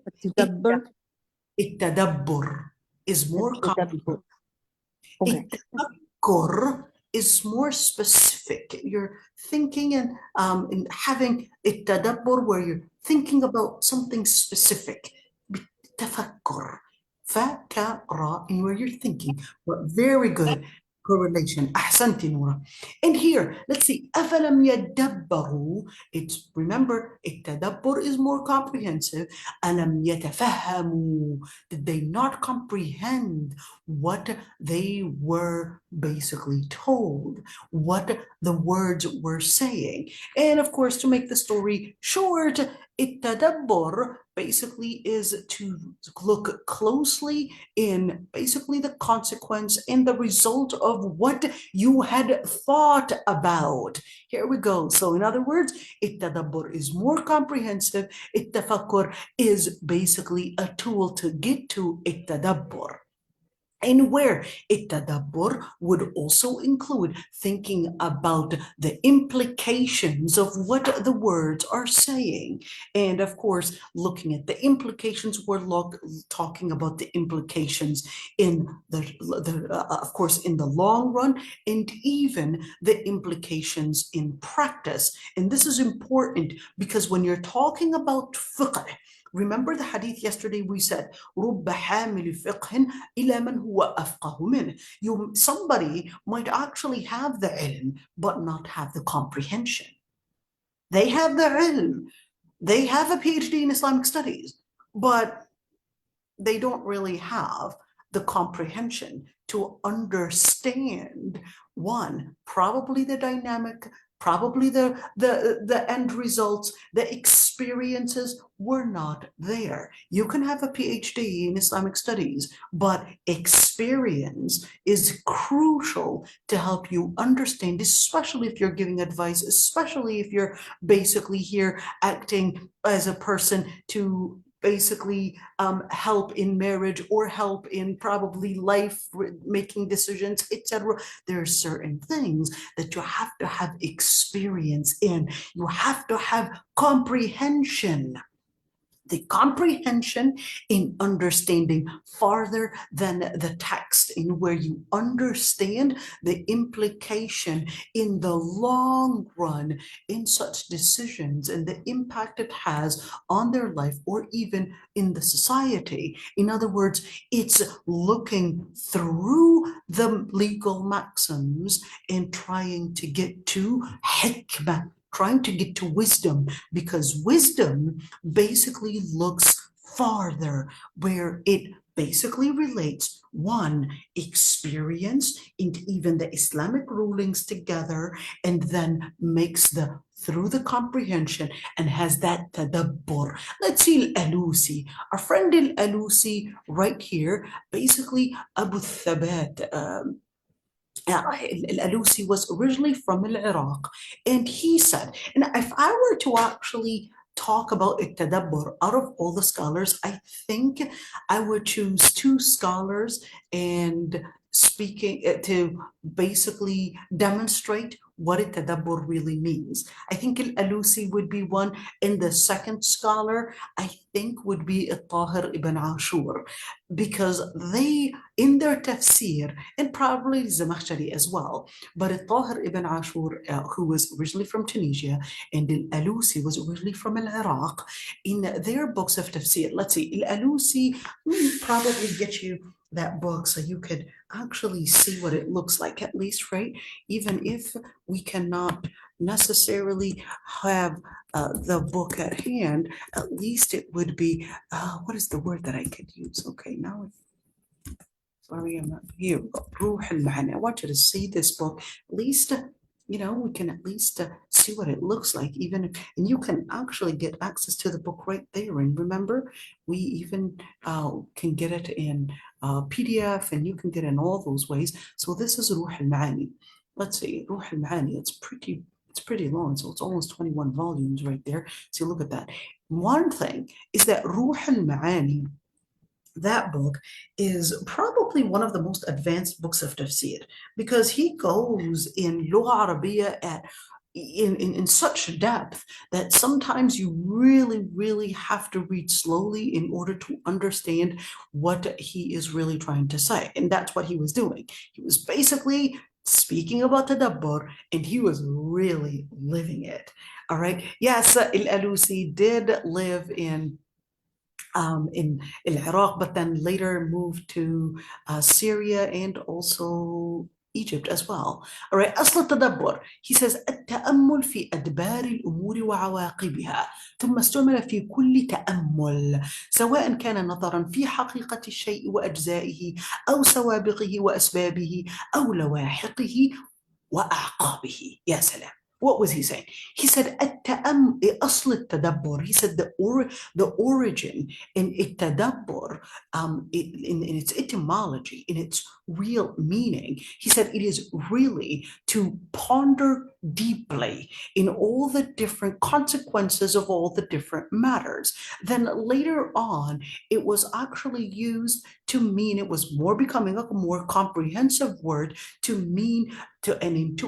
التدبر is more comprehensive. Okay. التفكر is more specific. You're thinking and having التدبر where you're thinking about something specific. تفكر فكر in where you're thinking. But very good correlation. أحسنتي نورا. And here, let's see. أفلم يدبروا. It's, remember, التدبر is more comprehensive. ألم يتفهموا. Did they not comprehend what they were basically told, what the words were saying? And of course, to make the story short, التدبر basically is to look closely in basically the consequence and the result of what you had thought about. Here we go. So in other words, التدبر is more comprehensive. التفكر is basically a tool to get to التدبر. and where التدبر would also include thinking about the implications of what the words are saying. And of course, looking at the implications, we're talking about the implications in of course, in the long run, and even the implications in practice. And this is important because when you're talking about fiqh, remember the hadith yesterday we said, رُبَّ حَامِلِ فِقْهٍ إِلَى مَنْ هُوَ أَفْقَهُ مِنْهُ. Somebody might actually have the ilm, but not have the comprehension. They have the ilm, they have a PhD in Islamic studies, but they don't really have the comprehension to understand, one, probably the dynamic, probably the end results, the experiences were not there. You can have a PhD in Islamic studies, but experience is crucial to help you understand, especially if you're giving advice, especially if you're basically here acting as a person to basically help in marriage or help in probably life making decisions, etc. There are certain things that you have to have experience in. You have to have comprehension. The comprehension in understanding farther than the text, in where you understand the implication in the long run in such decisions and the impact it has on their life or even in the society. In other words, it's looking through the legal maxims and trying to get to hikmah, trying to get to wisdom, because wisdom basically looks farther, where it basically relates, one, experience and even the Islamic rulings together, and then makes through the comprehension and has that tadabbur. Let's see al-Alusi, our friend al-Alusi right here, basically Abu Thabat, al-Alusi was originally from Iraq, and he said, and if I were to actually talk about التدبر out of all the scholars, I think I would choose two scholars and speaking to basically demonstrate what التدبر really means. I think al-Alusi would be one, and the second scholar I think would be al-Tahir ibn Ashur, because they, in their tafsir, and probably Zamakhshari as well, but al-Tahir ibn Ashur, who was originally from Tunisia, and al-Alusi was originally from Iraq, in their books of tafsir, let's see, al-Alusi probably get you that book so you could actually see what it looks like, at least, right? Even if we cannot necessarily have the book at hand, at least it would be, what is the word that I could use? Okay, now, sorry, I'm not here. روح المعاني. I want you to see this book, at least, we can at least see what it looks like, even if, and you can actually get access to the book right there. And remember, we even can get it in PDF, and you can get it in all those ways. So this is روح المعاني. Let's see, روح المعاني. It's pretty long, so it's almost 21 volumes right there. So look at that. One thing is that روح المعاني, that book, is probably one of the most advanced books of tafsir, because he goes in Lugha Arabiya in such depth that sometimes you really have to read slowly in order to understand what he is really trying to say. And that's what he was doing. He was basically speaking about tadabbur, and he was really living it. All right. Yes, al-Alusi did live in Iraq, but then later moved to Syria and also Egypt as well. All right, أصل التدبر, he says التأمل في أدبار الأمور وعواقبها، ثم استعمل في كل تأمل، سواء كان نظرا في حقيقة الشيء وأجزائه أو سوابقه وأسبابه أو لواحقه وأعقابه. يا سلام. What was he saying? He said, أصل التدبر. He said the origin in التدبر, in its etymology, in its real meaning. He said it is really to ponder deeply in all the different consequences of all the different matters. Then later on, it was actually used to mean, it was more becoming a more comprehensive word to mean to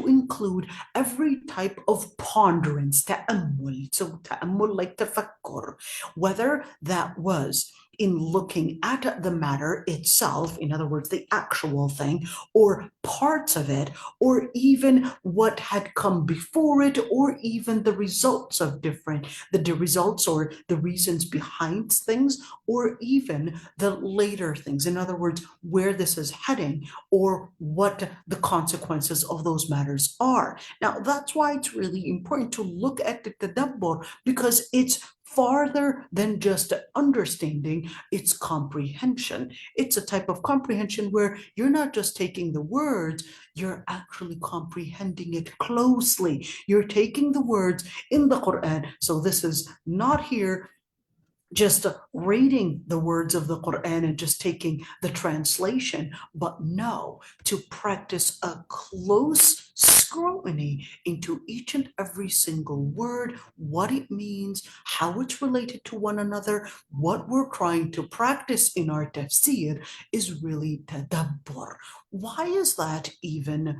include every type of ponderance, ta'ammul. So ta'ammul, like tafakkur, whether that was in looking at the matter itself, in other words, the actual thing, or parts of it, or even what had come before it, or even the results of the results or the reasons behind things, or even the later things. In other words, where this is heading, or what the consequences of those matters are. Now, that's why it's really important to look at the tadabbur, because it's farther than just understanding, it's comprehension. It's a type of comprehension where you're not just taking the words, you're actually comprehending it closely. You're taking the words in the Quran. So this is not here just reading the words of the Quran and just taking the translation, but no, to practice a close scrutiny into each and every single word, what it means, how it's related to one another. What we're trying to practice in our tafsir is really tadabbur. Why is that even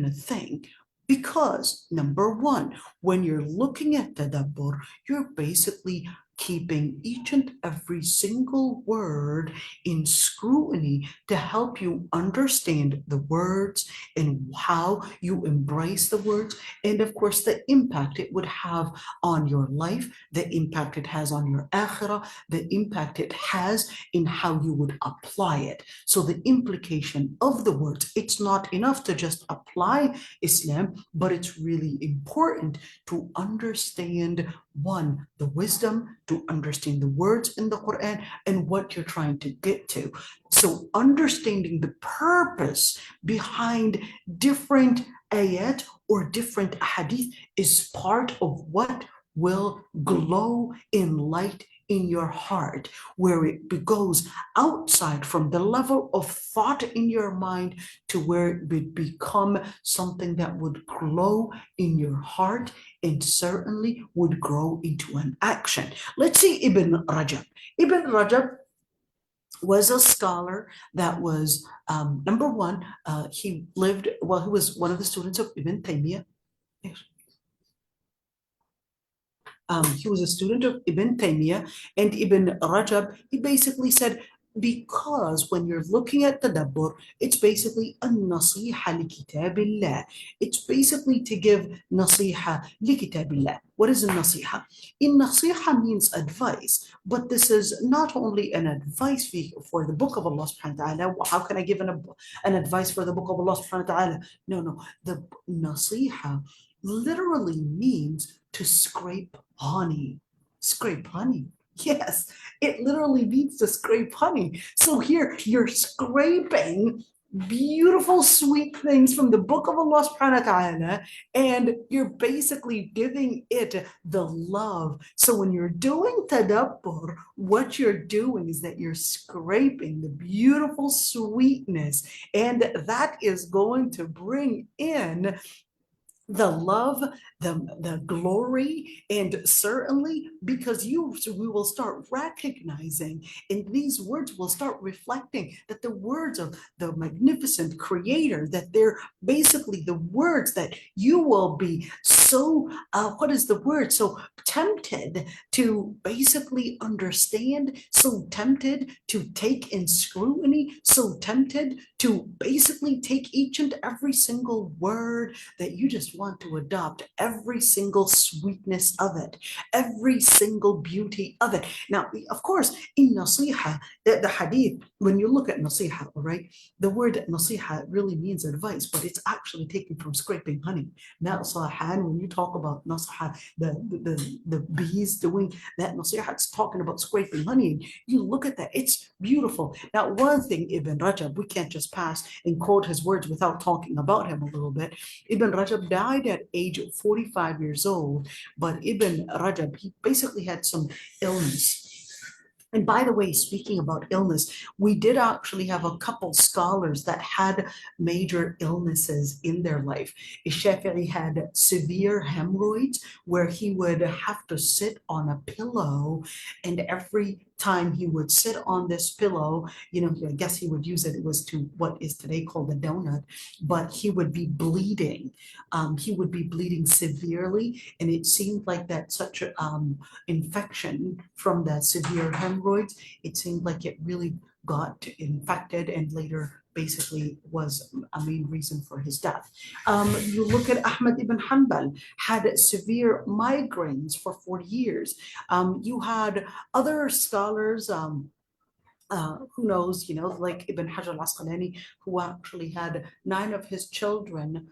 a thing? Because number one, when you're looking at tadabbur, you're basically keeping each and every single word in scrutiny to help you understand the words and how you embrace the words, and of course the impact it would have on your life, the impact it has on your akhirah, the impact it has in how you would apply it. So the implication of the words, it's not enough to just apply Islam, but it's really important to understand, one, the wisdom, to understand the words in the Quran and what you're trying to get to. So understanding the purpose behind different ayat or different hadith is part of what will glow in light in your heart, where it goes outside from the level of thought in your mind to where it would become something that would glow in your heart and certainly would grow into an action. Let's see Ibn Rajab. Ibn Rajab was a scholar that was, number one, he was one of the students of Ibn Taymiyyah. He was a student of Ibn Taymiyyah, and Ibn Rajab, he basically said, because when you're looking at tadabbur, it's basically a nasiha li kitabillah. It's basically to give nasiha li kitabillah. What is a nasiha? In nasiha means advice, but this is not only an advice for the book of Allah subhanahu wa ta'ala. How can I give an advice for the book of Allah subhanahu wa ta'ala? No. The nasiha literally means to scrape honey. Scrape honey. Yes, it literally means to scrape honey. So here you're scraping beautiful, sweet things from the book of Allah subhanahu wa ta'ala, and you're basically giving it the love. So when you're doing tadabbur, what you're doing is that you're scraping the beautiful sweetness, and that is going to bring in the love, the glory, and certainly because we will start recognizing, and these words will start reflecting that the words of the magnificent creator, that they're basically the words that you will be so, so tempted to basically understand, so tempted to take in scrutiny, so tempted to basically take each and every single word that you just want to adopt every single sweetness of it, every single beauty of it. Now, of course, in nasiha, the hadith, when you look at nasiha, all right, the word nasiha really means advice, but it's actually taken from scraping honey. Nasahan, when you talk about nasiha, the bees doing that nasiha, it's talking about scraping honey. You look at that, it's beautiful. Now, one thing, Ibn Rajab, we can't just pass and quote his words without talking about him a little bit. Ibn Rajab died at age 45 years old, but Ibn Rajab, he basically had some illness. And by the way, speaking about illness, we did actually have a couple scholars that had major illnesses in their life. Shafi'i had severe hemorrhoids where he would have to sit on a pillow, and every time he would sit on this pillow, I guess he would use it, it was to what is today called a donut, but he would be bleeding. He would be bleeding severely, and it seemed like that such a infection from the severe hemorrhoids, it seemed like it really got infected and later basically was a main reason for his death. You look at Ahmad ibn Hanbal, had severe migraines for 40 years. You had other scholars, who knows, like Ibn Hajar al-Asqalani, who actually had 9 of his children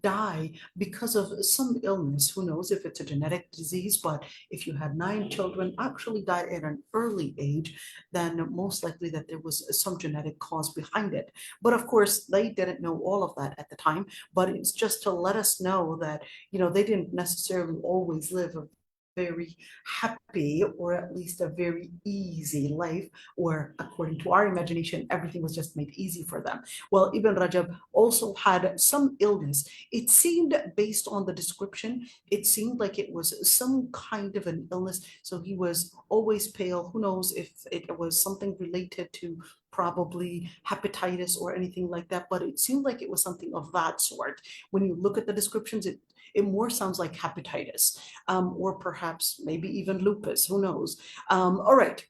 die because of some illness. Who knows if it's a genetic disease, but if you had 9 children actually die at an early age, then most likely that there was some genetic cause behind it. But of course, they didn't know all of that at the time, but it's just to let us know that, they didn't necessarily always live a very happy or at least a very easy life, or according to our imagination, everything was just made easy for them. Well, Ibn Rajab also had some illness. It seemed, based on the description, it seemed like it was some kind of an illness. So he was always pale. Who knows if it was something related to probably hepatitis or anything like that, but it seemed like it was something of that sort. When you look at the descriptions, it more sounds like hepatitis, or perhaps maybe even lupus, who knows. All right.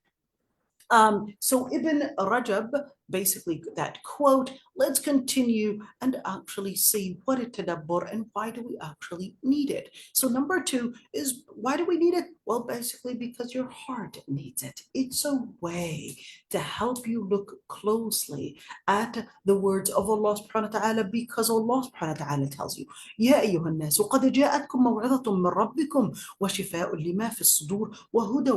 So Ibn Rajab, basically that quote, let's continue and actually see what is tadabbur and why do we actually need it. So number 2 is, why do we need it? Well, basically because your heart needs it. It's a way to help you look closely at the words of Allah subhanahu wa ta'ala, because Allah subhanahu wa ta'ala tells you, يا أيها الناس قد جاءتكم موعظة من ربكم وشفاء لما في الصدور وهدى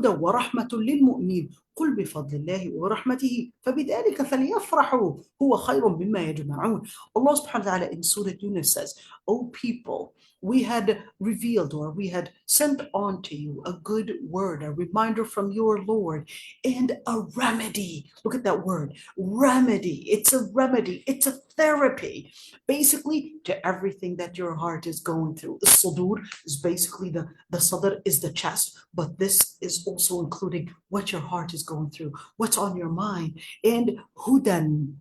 ورحمة للمؤمنين قل بفضل الله ورحمته فبذلك فليفرحوا هو خير مما يجمعون. Allah subhanahu wa ta'ala in Surah Yunus says, O people, we had revealed, or we had sent on to you a good word, a reminder from your Lord, and a remedy. Look at that word, remedy. It's a remedy. It's a therapy, basically, to everything that your heart is going through. The sudur is basically the sadr is the chest, but this is also including what your heart is going through, what's on your mind, and hudan.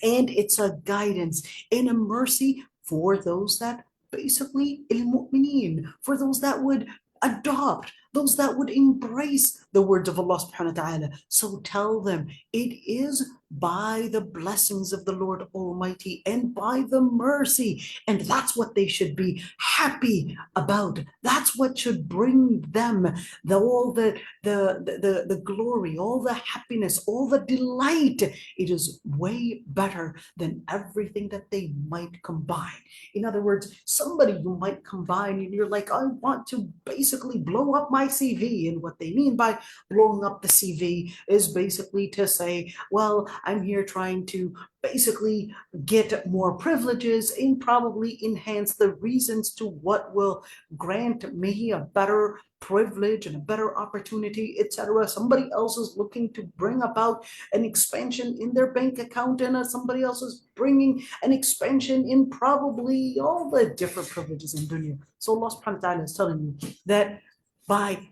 And it's a guidance and a mercy for those that basically al-mu'mineen, for those that would adopt, those that would embrace the words of Allah subhanahu wa ta'ala. So tell them it is by the blessings of the Lord Almighty and by the mercy, and that's what they should be happy about. That's what should bring them all the glory, all the happiness, all the delight. It is way better than everything that they might combine. In other words, somebody you might combine and you're like, I want to basically blow up my CV, and what they mean by blowing up the CV is basically to say, well, I'm here trying to basically get more privileges and probably enhance the reasons to what will grant me a better privilege and a better opportunity, etc. Somebody else is looking to bring about an expansion in their bank account, and somebody else is bringing an expansion in probably all the different privileges in dunya. So Allah subhanahu wa ta'ala is telling you that by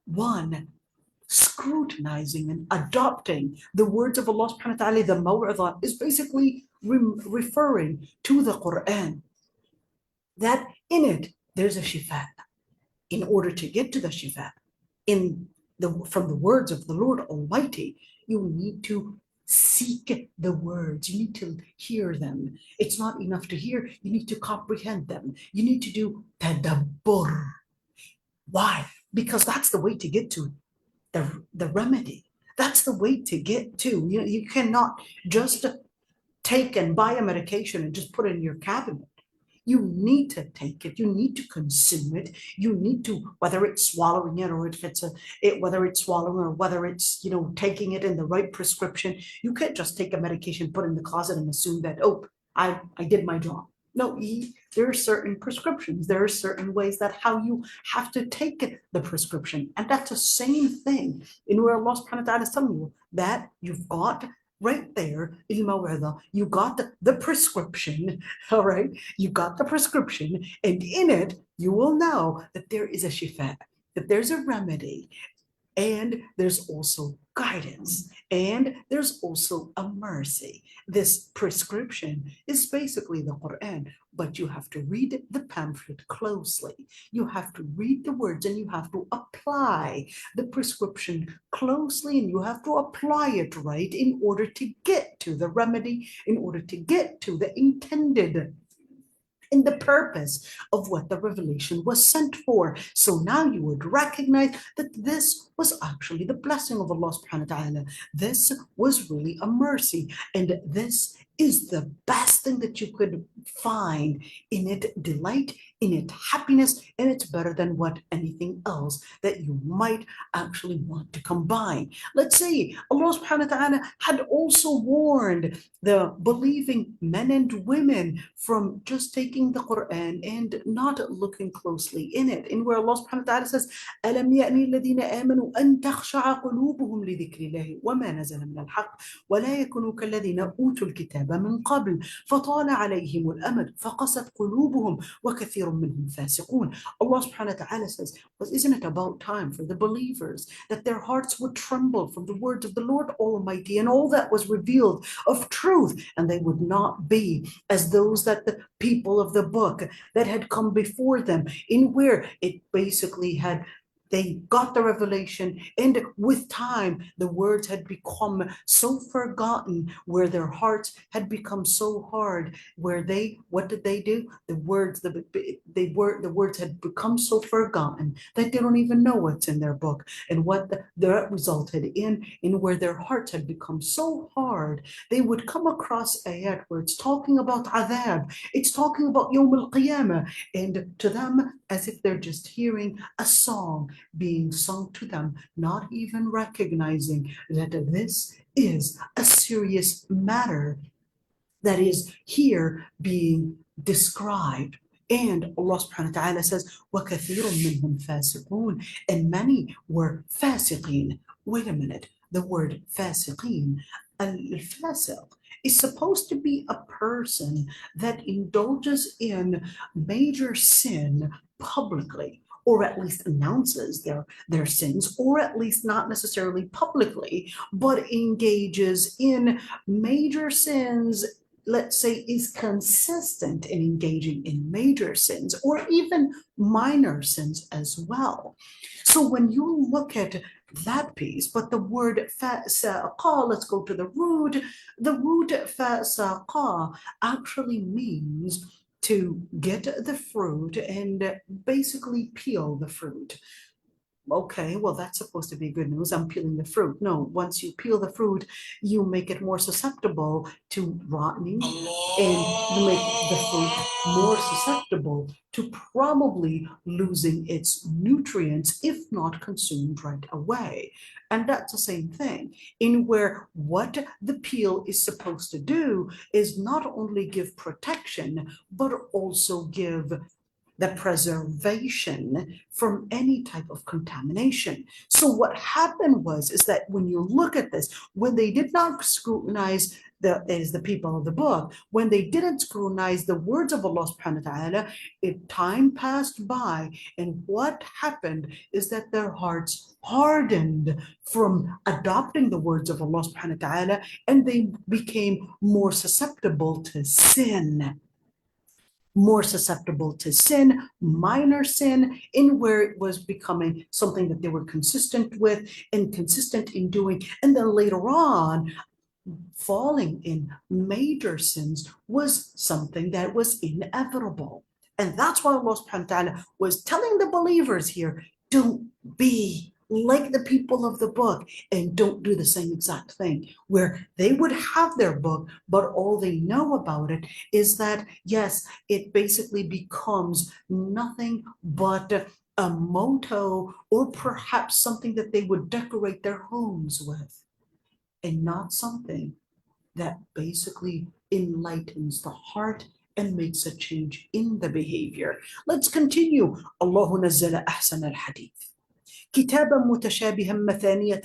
one scrutinizing and adopting the words of Allah subhanahu wa ta'ala, the maw'idha is basically referring to the Quran, that in it there's a shifa. In order to get to the shifa from the words of the Lord Almighty, you need to seek the words. You need to hear them. It's not enough to hear, you need to comprehend them. You need to do tadabbur. Why? Because that's the way to get to the remedy. That's the way to get to. You cannot just take and buy a medication and just put it in your cabinet. You need to take it. You need to consume it. You need to, whether it's swallowing it or if it's whether it's swallowing or whether it's, taking it in the right prescription. You can't just take a medication, put it in the closet and assume that, oh, I did my job. No, there are certain prescriptions. There are certain ways that how you have to take the prescription. And that's the same thing in where Allah subhanahu wa ta'ala is telling you that you've got right there, you got the prescription, all right? You got the prescription, and in it, you will know that there is a shifa, that there's a remedy, and there's also guidance, and there's also a mercy. This prescription is basically the Quran, but you have to read the pamphlet closely. You have to read the words and you have to apply the prescription closely, and you have to apply it right in order to get to the remedy, in order to get to the intended in the purpose of what the revelation was sent for. So now you would recognize that this was actually the blessing of Allah subhanahu wa ta'ala. This was really a mercy, and this is the best thing that you could find. In it delight, in it happiness, and it's better than what anything else that you might actually want to combine. Let's say Allah subhanahu wa ta'ala had also warned the believing men and women from just taking the Quran and not looking closely in it. In where Allah subhanahu wa ta'ala says, أَلَمْ يَأْنِ الَّذِينَ آمَنُوا أَن تَخْشَعَ قُلُوبُهُمْ لِذِكْرِ اللَّهِ وَمَا نَزَلَ مِنَ الْحَقِّ وَلَا يَكُونُوا كَالَّذِينَ أُوتُوا الْكِتَابَ مِنْ قَبْلُ فَطَالَ عَلَيْهِمُ الْأَمَدُ فَقَسَتْ قُلُوبُهُم وَكَثِيرٌ مِّنْهُمْ فَاسِقُونَ. Allah subhanahu wa ta'ala says, well, isn't it about time for the believers that their hearts would tremble from the words of the Lord Almighty and all that was revealed of truth, and they would not be as those that the people of the book that had come before them, in where it basically had they got the revelation, and with time the words had become so forgotten, where their hearts had become so hard, where what did they do? The words had become so forgotten that they don't even know what's in their book, and what that resulted in where their hearts had become so hard, they would come across ayat where it's talking about adhab, it's talking about Yawm al-Qiyamah, and to them as if they're just hearing a song being sung to them, not even recognizing that this is a serious matter that is here being described. And Allah subhanahu wa ta'ala says, وَكَثِيرٌ مِّنْهُمْ فَاسِقُونَ, and many were fasiqeen. Wait a minute, the word fasiqeen, al-fasiq, is supposed to be a person that indulges in major sin publicly, or at least announces their sins, or at least not necessarily publicly, but engages in major sins, let's say, is consistent in engaging in major sins or even minor sins as well. So when you look at that piece, but the word fasaqa, let's go to the root. The root fasaqa actually means to get the fruit and basically peel the fruit. Okay, well, that's supposed to be good news. I'm peeling the fruit. No, once you peel the fruit, you make it more susceptible to rotting, and you make the fruit more susceptible to probably losing its nutrients if not consumed right away. And that's the same thing, in where what the peel is supposed to do is not only give protection, but also give the preservation from any type of contamination. So what happened is that when you look at this, when they did not scrutinize the people of the book, when they didn't scrutinize the words of Allah subhanahu wa ta'ala, time passed by, and what happened is that their hearts hardened from adopting the words of Allah subhanahu wa ta'ala, and they became more susceptible to sin. More susceptible to sin, minor sin, in where it was becoming something that they were consistent with and consistent in doing. And then later on, falling in major sins was something that was inevitable. And that's why Allah subhanahu wa ta'ala was telling the believers here, don't be like the people of the book and don't do the same exact thing, where they would have their book, but all they know about it is that, yes, it basically becomes nothing but a motto or perhaps something that they would decorate their homes with, and not something that basically enlightens the heart and makes a change in the behavior. Let's continue. الله نزل أحسن الحديث كتابا متشابها مثانية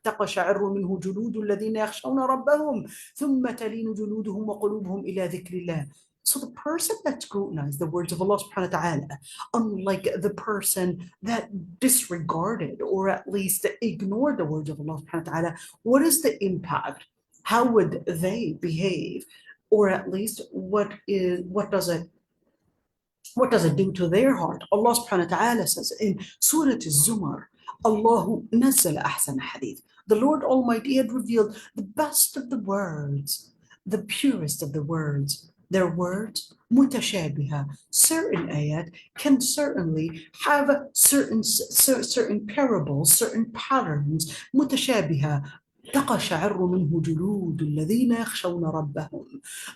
تقشعر منه جلود الذين يخشون ربهم ثم تلين جلودهم وقلوبهم إلى ذكر الله. So the person that scrutinized the words of Allah subhanahu wa ta'ala, unlike the person that disregarded or at least ignored the words of Allah subhanahu wa ta'ala, what is the impact? How would they behave? Or at least what does it do to their heart? Allah subhanahu wa ta'ala says in Surah Al-Zumar, Allah nazzala ahsan hadith. The Lord Almighty had revealed the best of the words, the purest of the words. Their words, mutashabiha. Certain ayat can certainly have certain parables, certain patterns. Mutashabiha. تقشعر منه جلود الذين يخشون ربهم.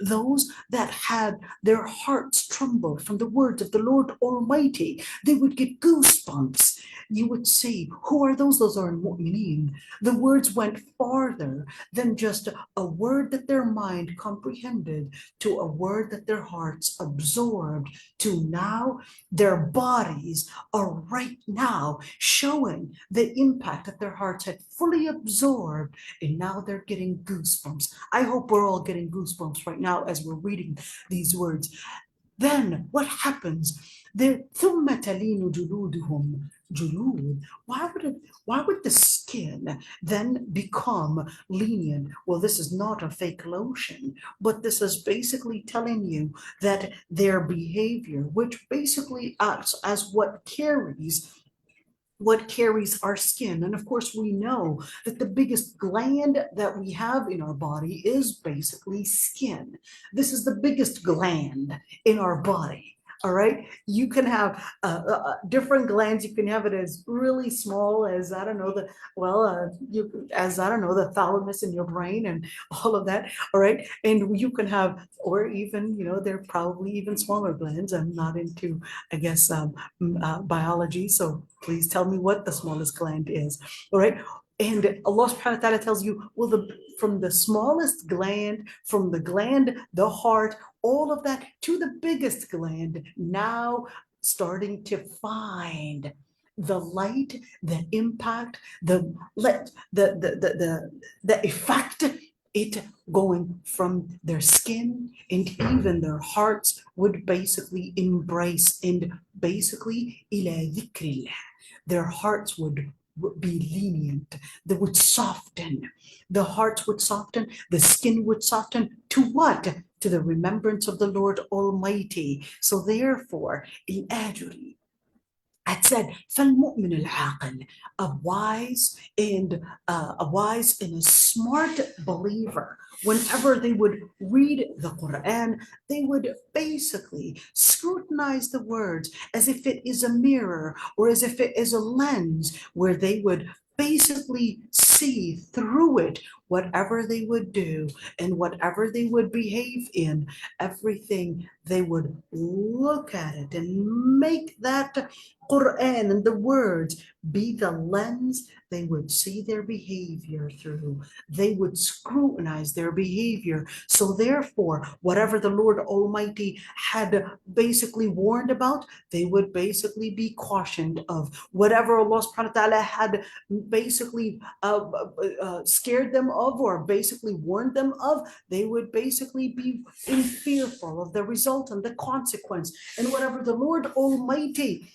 Those that had their hearts tremble from the words of the Lord Almighty, they would get goosebumps. You would say, who are those? Those are mu'mineen. The words went farther than just a word that their mind comprehended to a word that their hearts absorbed, to now their bodies are right now showing the impact that their hearts had fully absorbed, and now they're getting goosebumps. I hope we're all getting goosebumps right now as we're reading these words. Then what happens? ثم تلين جلودهم جلود. Why would the skin then become lenient? Well, this is not a fake lotion, but this is basically telling you that their behavior, which basically acts as what carries our skin. And of course, we know that the biggest gland that we have in our body is basically skin. This is the biggest gland in our body. All right, you can have different glands. You can have it as really small as, I don't know, the thalamus in your brain and all of that. All right, and you can have, or even, they're probably even smaller glands. I'm not into, I guess, biology, so please tell me what the smallest gland is. All right. And Allah subhanahu wa ta'ala tells you, well, from the smallest gland, from the gland, the heart, all of that, to the biggest gland, now starting to find the light, the impact, the effect, it going from their skin, and even their hearts would basically embrace, and basically ila dhikrillah. Their hearts would be lenient. They would soften. The hearts would soften. The skin would soften. To what? To the remembrance of the Lord Almighty. So therefore, al-ajuri, it said, فَالْمُؤْمِنُ الْعَاقِلِ, a wise and a smart believer, whenever they would read the Quran, they would basically scrutinize the words as if it is a mirror or as if it is a lens, where they would basically see through it whatever they would do and whatever they would behave in, everything, they would look at it and make that Quran and the words be the lens they would see their behavior through. They would scrutinize their behavior. So therefore, whatever the Lord Almighty had basically warned about, they would basically be cautioned of. Whatever Allah subhanahu wa ta'ala had basically scared them of, or basically warned them of, they would basically be fearful of the result and the consequence. And whatever the Lord Almighty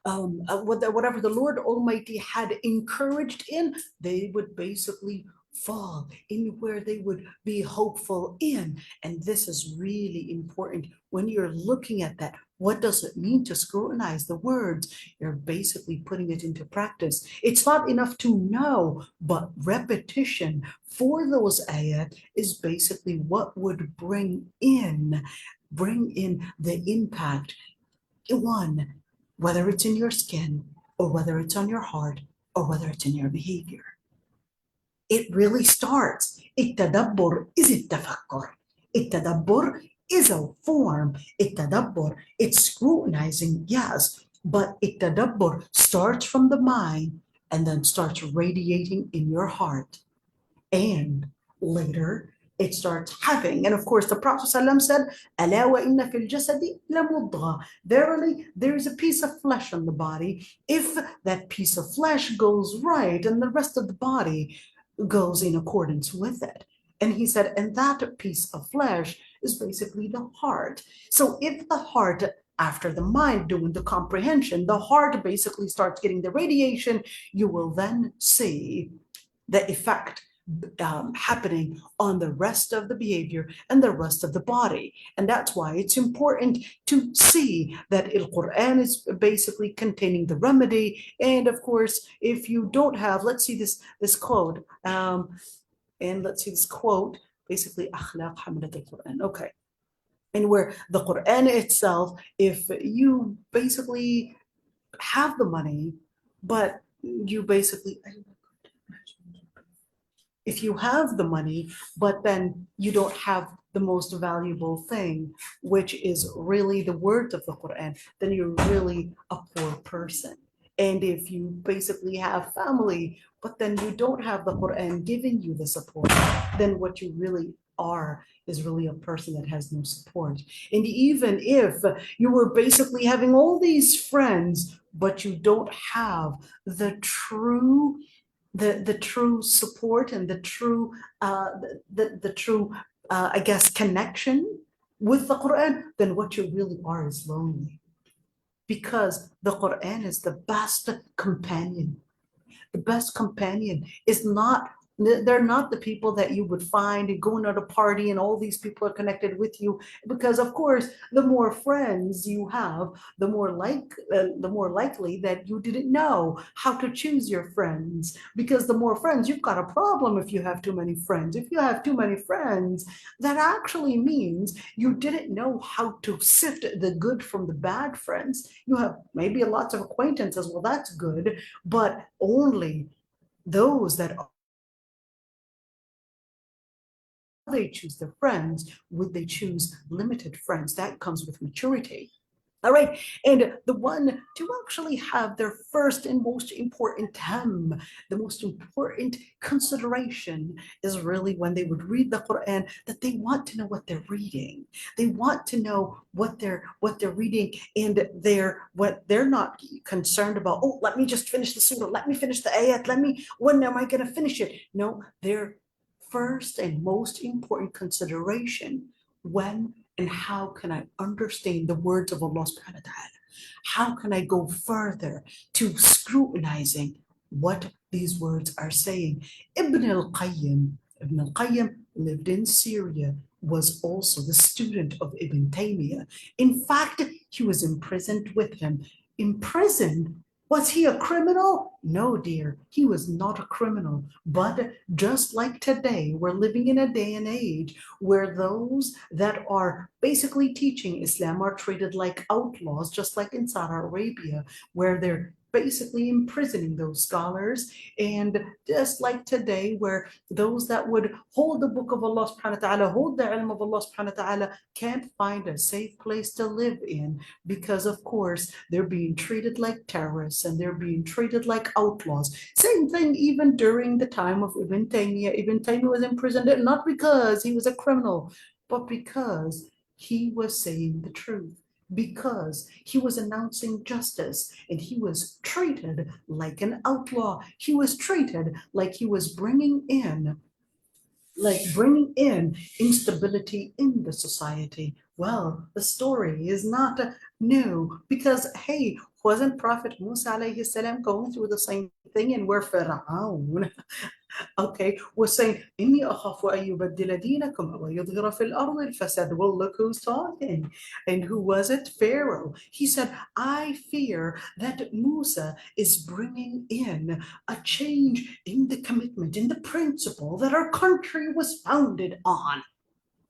whatever the Lord Almighty had encouraged in, they would basically fall in where they would be hopeful in. And this is really important when you're looking at that. What does it mean to scrutinize the words? You're basically putting it into practice. It's not enough to know, but repetition for those ayat is basically what would bring in the impact. One, whether it's in your skin or whether it's on your heart or whether it's in your behavior. It really starts. التدبر is التفكر. التدبر is a form. التدبر, it's scrutinizing, yes, but التدبر starts from the mind and then starts radiating in your heart. And later, it starts having, and of course, the Prophet ﷺ said, ألا وإن في الجسد لمضغة. Verily, there is a piece of flesh on the body. If that piece of flesh goes right and the rest of the body goes in accordance with it. And he said, and that piece of flesh is basically the heart. So if the heart, after the mind doing the comprehension, the heart basically starts getting the radiation, you will then see the effect happening on the rest of the behavior and the rest of the body. And that's why it's important to see that Al-Quran is basically containing the remedy. And of course, if you don't have, let's see this quote, and let's see this quote, basically, أخلاق حملة القرآن. Okay. And where the Quran itself, if you basically have the money, but you basically, if you have the money, but then you don't have the most valuable thing, which is really the word of the Quran, then you're really a poor person. And if you basically have family, but then you don't have the Quran giving you the support, then what you really are is really a person that has no support. And even if you were basically having all these friends, but you don't have the true support and the true I guess connection with the Quran, then what you really are is lonely. Because the Quran is the best companion. The best companion is not, they're not the people that you would find going at a party and all these people are connected with you. Because of course, the more friends you have, the more likely that you didn't know how to choose your friends. Because the more friends, you've got a problem if you have too many friends. If you have too many friends, that actually means you didn't know how to sift the good from the bad friends. You have maybe lots of acquaintances, well, that's good, but only those that they choose their friends, would they choose limited friends? That comes with maturity. All right, and the one to actually have their first and most important the most important consideration is really when they would read the Quran, that they want to know what they're reading. They want to know what they're reading, and they're not concerned about, oh, let me just finish the surah, let me finish the ayat, when am I going to finish it? No, their first and most important consideration, when and how can I understand the words of Allah subhanahu wa ta'ala? How can I go further to scrutinizing what these words are saying? Ibn al-Qayyim lived in Syria, was also the student of Ibn Taymiyyah. In fact, he was imprisoned with him. Imprisoned. Was he a criminal? No, dear, he was not a criminal. But just like today, we're living in a day and age where those that are basically teaching Islam are treated like outlaws, just like in Saudi Arabia, where they're basically imprisoning those scholars. And just like today, where those that would hold the book of Allah subhanahu wa ta'ala, hold the ilm of Allah subhanahu wa ta'ala, can't find a safe place to live in, because of course they're being treated like terrorists and they're being treated like outlaws. Same thing even during the time of Ibn Taymiyyah. Ibn Taymiyyah was imprisoned not because he was a criminal, but because he was saying the truth, because he was announcing justice, and he was treated like an outlaw. He was treated like he was bringing in instability in the society. Well, the story is not new, because hey, wasn't Prophet Musa alayhi salam going through the same thing? And where Fir'aun Okay, was saying, إني أخاف أن يبدل دينكم أو يظهر في الأرض الفساد. Well, look who's talking. And who was it? Pharaoh. He said, I fear that Musa is bringing in a change in the commitment, in the principle that our country was founded on.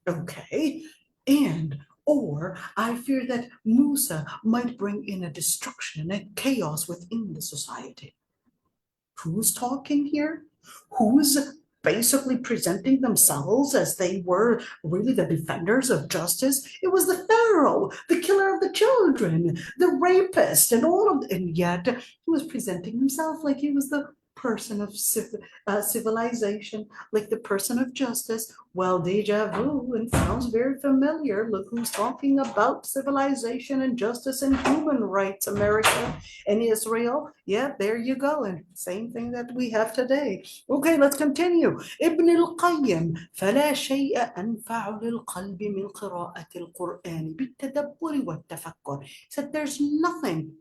Okay, and or I fear that Musa might bring in a destruction and a chaos within the society. Who's talking here? Who's basically presenting themselves as they were really the defenders of justice? It was the Pharaoh, the killer of the children, the rapist, and all of, and yet he was presenting himself like he was the person of civilization, like the person of justice. Well, deja vu, and sounds very familiar. Look who's talking about civilization and justice and human rights, America and Israel. Yeah, there you go. And same thing that we have today. Okay, let's continue. ابن القيم فلا شيء أنفع للقلب من قراءة القرآن بالتدبر والتفكر. He said there's nothing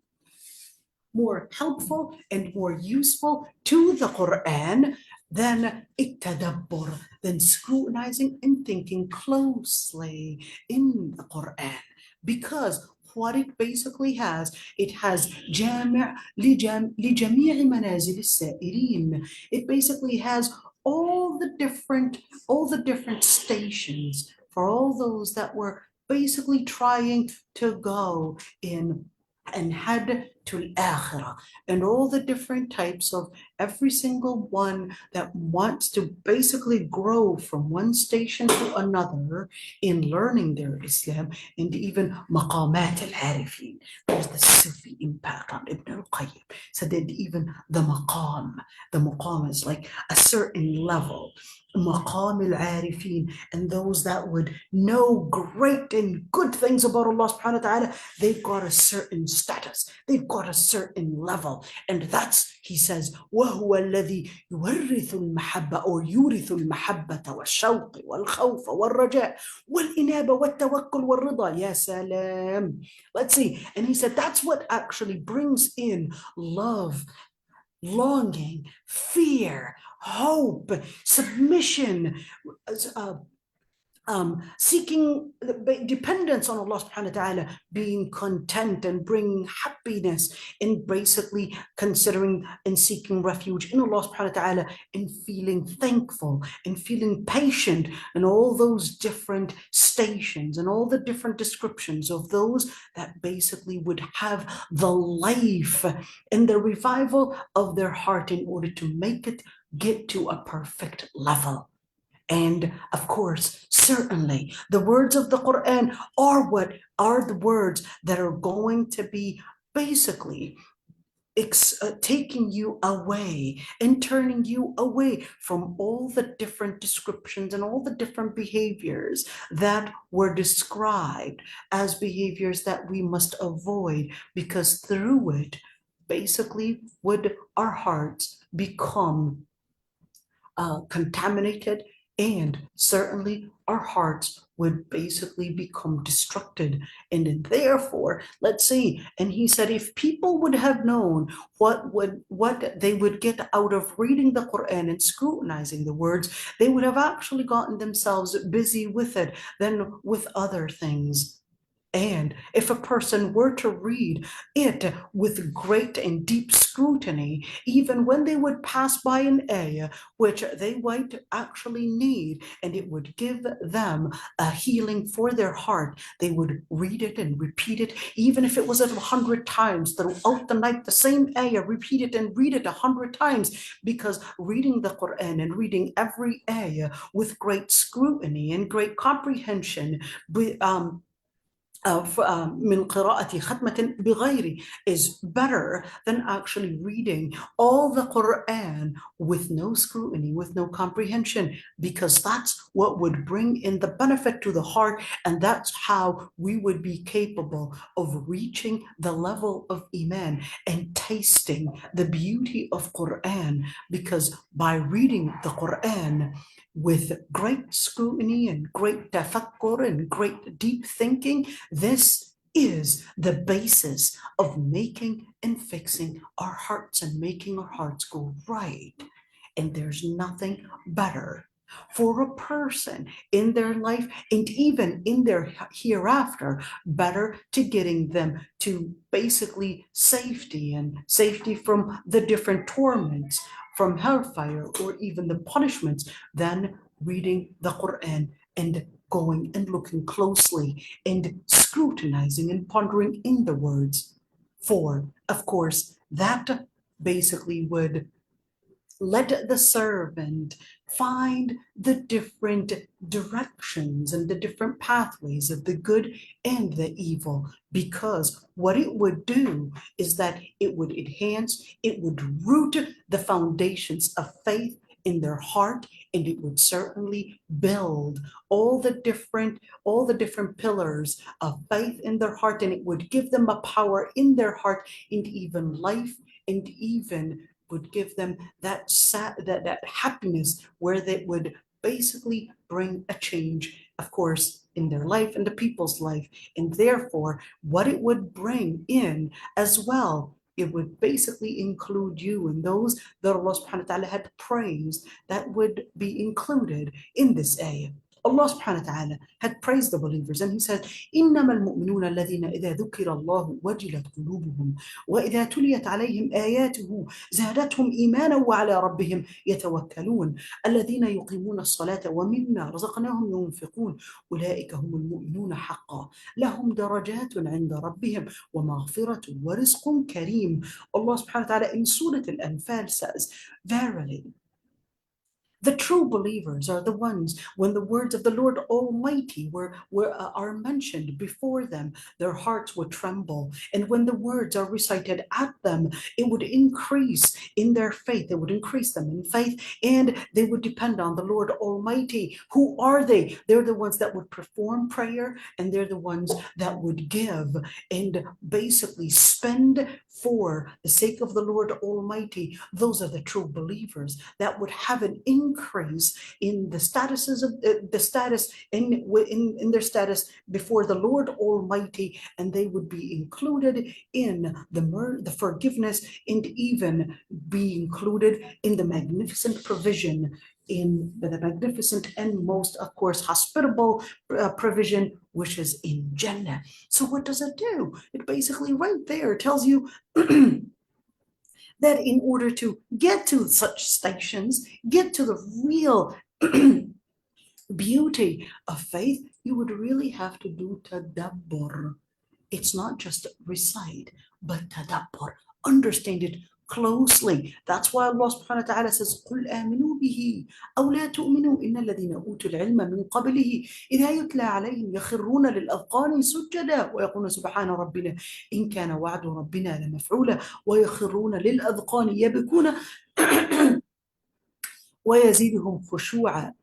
more helpful and more useful to the Quran than التدبر, than scrutinizing and thinking closely in the Quran. Because what it basically has, it has جامع لجميع منازل السائرين. It basically has all the different stations for all those that were basically trying to go in and head to al-akhirah, and all the different types of every single one that wants to basically grow from one station to another in learning their Islam, and even maqamat al-arifin. There's the Sufi impact on Ibn al-Qayyim. So that even the maqam is like a certain level. Maqam al-arifin, and those that would know great and good things about Allah subhanahu wa ta'ala, they've got a certain status, they've got a certain level, and that's, he says, وَهُوَ الَّذِي يُوَرِّثُ الْمَحَبَّةَ or يُورِثُ الْمَحَبَّةَ وَالشَّوْقِ وَالْخَوْفَ وَالرَّجَاء وَالْإِنَابَ وَالتَّوَكُّلْ وَالرِّضَى. Ya salam. Let's see. And he said that's what actually brings in love, longing, fear, hope, submission, seeking dependence on Allah subhanahu wa ta'ala, being content and bringing happiness, in basically considering and seeking refuge in Allah subhanahu wa ta'ala, and feeling thankful and feeling patient, and all those different stations and all the different descriptions of those that basically would have the life and the revival of their heart in order to make it get to a perfect level. And of course, certainly, the words of the Quran are what are the words that are going to be basically taking you away and turning you away from all the different descriptions and all the different behaviors that were described as behaviors that we must avoid, because through it, basically, would our hearts become contaminated, and certainly our hearts would basically become destructed. And therefore, let's see, and he said if people would have known what they would get out of reading the Quran and scrutinizing the words, they would have actually gotten themselves busy with it than with other things. And if a person were to read it with great and deep scrutiny, even when they would pass by an ayah which they might actually need, and it would give them a healing for their heart, they would read it and repeat it, even if it was 100 times throughout the night, the same ayah, repeat it and read it 100 times, because reading the Quran and reading every ayah with great scrutiny and great comprehension, من قراءة ختمة بغير is better than actually reading all the Quran with no scrutiny, with no comprehension, because that's what would bring in the benefit to the heart, and that's how we would be capable of reaching the level of Iman and tasting the beauty of Quran. Because by reading the Quran with great scrutiny and great tafakkur and great deep thinking, this is the basis of making and fixing our hearts and making our hearts go right. And there's nothing better for a person in their life and even in their hereafter, better to getting them to basically safety and safety from the different torments, from hellfire or even the punishments, than reading the Quran and going and looking closely and scrutinizing and pondering in the words. For, of course, that basically would let the servant find the different directions and the different pathways of the good and the evil, because what it would do is that it would enhance, it would root the foundations of faith in their heart, and it would certainly build all the different pillars of faith in their heart, and it would give them a power in their heart and even life, and even would give them that happiness where they would basically bring a change, of course, in their life and the people's life. And therefore, what it would bring in as well, it would basically include you and those that Allah subhanahu wa ta'ala had praised that would be included in this ayah. Allah subhanahu wa ta'ala had praised the believers, and He said, إِنَّمَا الْمُؤْمِنُونَ الَّذِينَ إِذَا ذُكِرَ اللَّهُ وَجِلَتْ قُلُوبُهُمْ وَإِذَا تُلِيَتْ عَلَيْهِمْ آيَاتُهُ زَادَتْهُمْ إِيمَانًا وَعَلَى رَبِّهِمْ يَتَوَكَّلُونَ الَّذِينَ يُقِيمُونَ الصَّلَاةَ وَمِمَّا رَزَقْنَاهُمْ يُنْفِقُونَ أُولَئِكَ هُمُ الْمُؤْمِنُونَ حَقًّا لَهُمْ دَرَجَاتٌ عِنْدَ رَبِّهِمْ وَمَغْفِرَةٌ وَرِزْقٌ كَرِيمٌ. Allah subhanahu wa ta'ala in Surah Al-Anfal says, verily, the true believers are the ones when the words of the Lord Almighty are mentioned before them, their hearts would tremble. And when the words are recited at them, it would increase in their faith. It would increase them in faith, and they would depend on the Lord Almighty. Who are they? They're the ones that would perform prayer, and they're the ones that would give and basically spend for the sake of the Lord Almighty. Those are the true believers that would have an increase in the statuses of the status in their status before the Lord Almighty, and they would be included in the forgiveness, and even be included in the magnificent provision, in the magnificent and most, of course, hospitable provision, which is in Jannah. So what does it do? It basically right there tells you that in order to get to such stations, get to the real beauty of faith, you would really have to do tadabbur. It's not just recite, but tadabbur. Understand it closely. That's why Allah subhanahu wa ta'ala says, قُلْ آمِنُوا بِهِ أَوْ لَا تُؤْمِنُوا إِنَّ الَّذِينَ أُوتُوا الْعِلْمَ مِنْ قَبْلِهِ إِذَا يُتْلَى عَلَيْهِمْ يَخِرُّونَ لِلْأَذْقَانِ سُجَّدًا وَيَقُولُونَ سُبْحَانَ رَبِّنَا إِنْ كَانَ وَعْدُ رَبِّنَا لَمَفْعُولًا وَيَخِرُّونَ لِلْأَذْقَانِ يَبْكُونَ وَيَزِيدُهُمْ خُشُوعًا.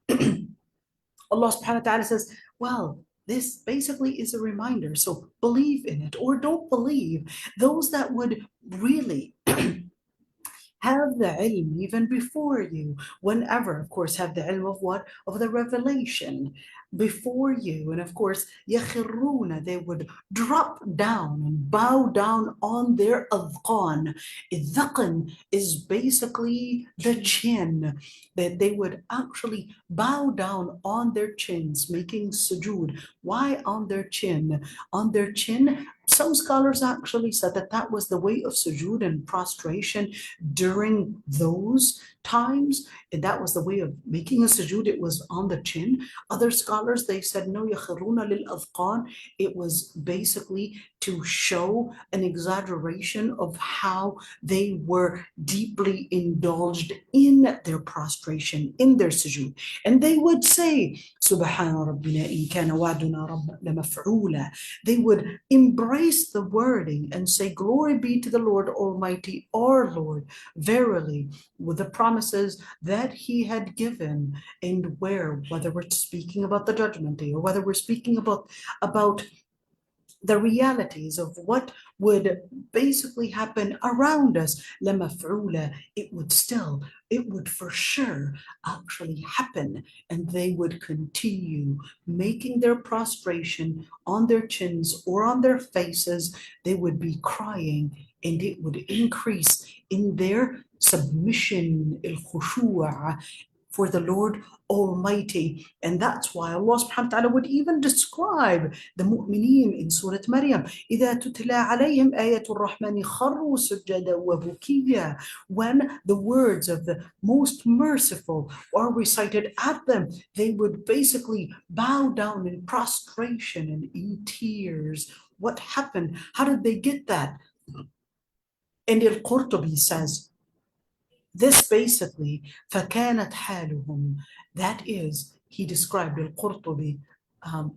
Allah subhanahu wa ta'ala says, well, this basically is a reminder. So believe in it or don't believe. Those that would really have the ilm even before you, whenever, of course, have the ilm of what? Of the revelation before you. And of course, yakhiruna, they would drop down and bow down on their adhqan. Idhaqan is basically the chin, that they would actually bow down on their chins, making sujood. Why on their chin? On their chin, some scholars actually said that that was the way of sujood and prostration during those times, and that was the way of making a sujood. It was on the chin. Other scholars, they said no, yakhiruna lil adhqan. It was basically to show an exaggeration of how they were deeply indulged in their prostration, in their sujood. And they would say, Subhana Rabbina in kana wa'duna lamaf'ula. They would embrace the wording and say, glory be to the Lord Almighty, our Lord. Verily, with the promises that He had given, and whether we're speaking about the judgment day, or whether we're speaking about the realities of what would basically happen around us, لمفعولة, it would for sure actually happen, and they would continue making their prostration on their chins or on their faces. They would be crying, and it would increase in their submission, الخشوع, for the Lord Almighty. And that's why Allah subhanahu wa ta'ala would even describe the mu'mineen in Surah Maryam. إِذَا تُتْلَى عَلَيْهِمْ آيَةُ الرَّحْمَنِ خَرُّوا سُجَّدًا وَبُكِيًّا. When the words of the most merciful are recited at them, they would basically bow down in prostration and in tears. What happened? How did they get that? And al-Qurtubi says, this basically, فَكَانَتْ حَالُهُمْ, that is, he described al-Qurtubi,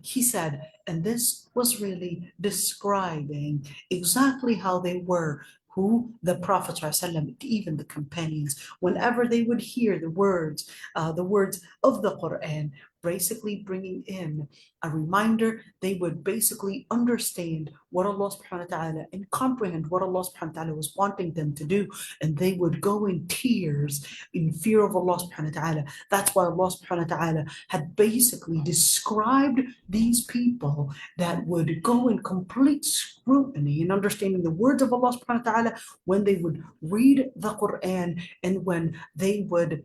he said, and this was really describing exactly how they were, who the Prophet ﷺ, even the companions, whenever they would hear the words of the Quran, basically bringing in a reminder, they would basically understand what Allah subhanahu wa ta'ala and comprehend what Allah subhanahu wa ta'ala was wanting them to do, and they would go in tears in fear of Allah subhanahu wa ta'ala. That's why Allah subhanahu wa ta'ala had basically described these people that would go in complete scrutiny in understanding the words of Allah subhanahu wa ta'ala when they would read the Quran, and when they would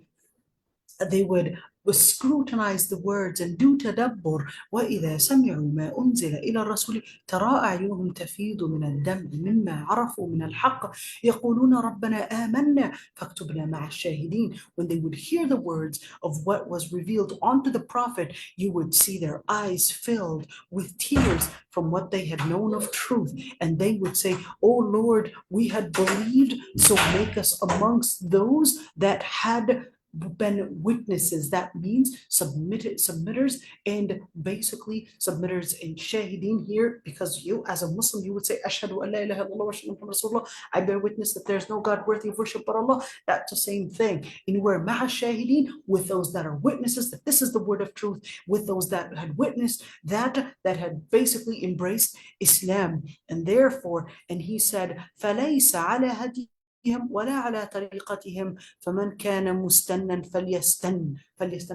scrutinize the words and do tadabbur. وَإِذَا سَمِعُوا مَا أُنزِلَ إِلَى الرَّسُولِ تَرَى أَعْيُنُهُمْ تَفِيضُ مِنَ الدَّمْعِ مِمَّا عَرَفُوا مِنَ الْحَقِّ يَقُولُونَ رَبَّنَا آمَنَّا فَاكْتُبْنَا مَعَ الشَّاهِدِينَ. When they would hear the words of what was revealed onto the Prophet, you would see their eyes filled with tears from what they had known of truth, and they would say, "Oh Lord, we had believed, so make us amongst those that had been witnesses." That means submitters, and basically submitters and shahideen here, because you as a Muslim, you would say, "Ashhadu an la ilaha illallah wa ashhadu anna Muhammadan Rasulullah," I bear witness that there's no God worthy of worship but Allah. That's the same thing. Anywhere ma'a shahideen, with those that are witnesses that this is the word of truth, with those that had witnessed that had basically embraced Islam. And therefore, and he said, فَلَيْسَ عَلَى هَدِيهِمْ ولا على طريقتهم فمن كان مستنا فليستن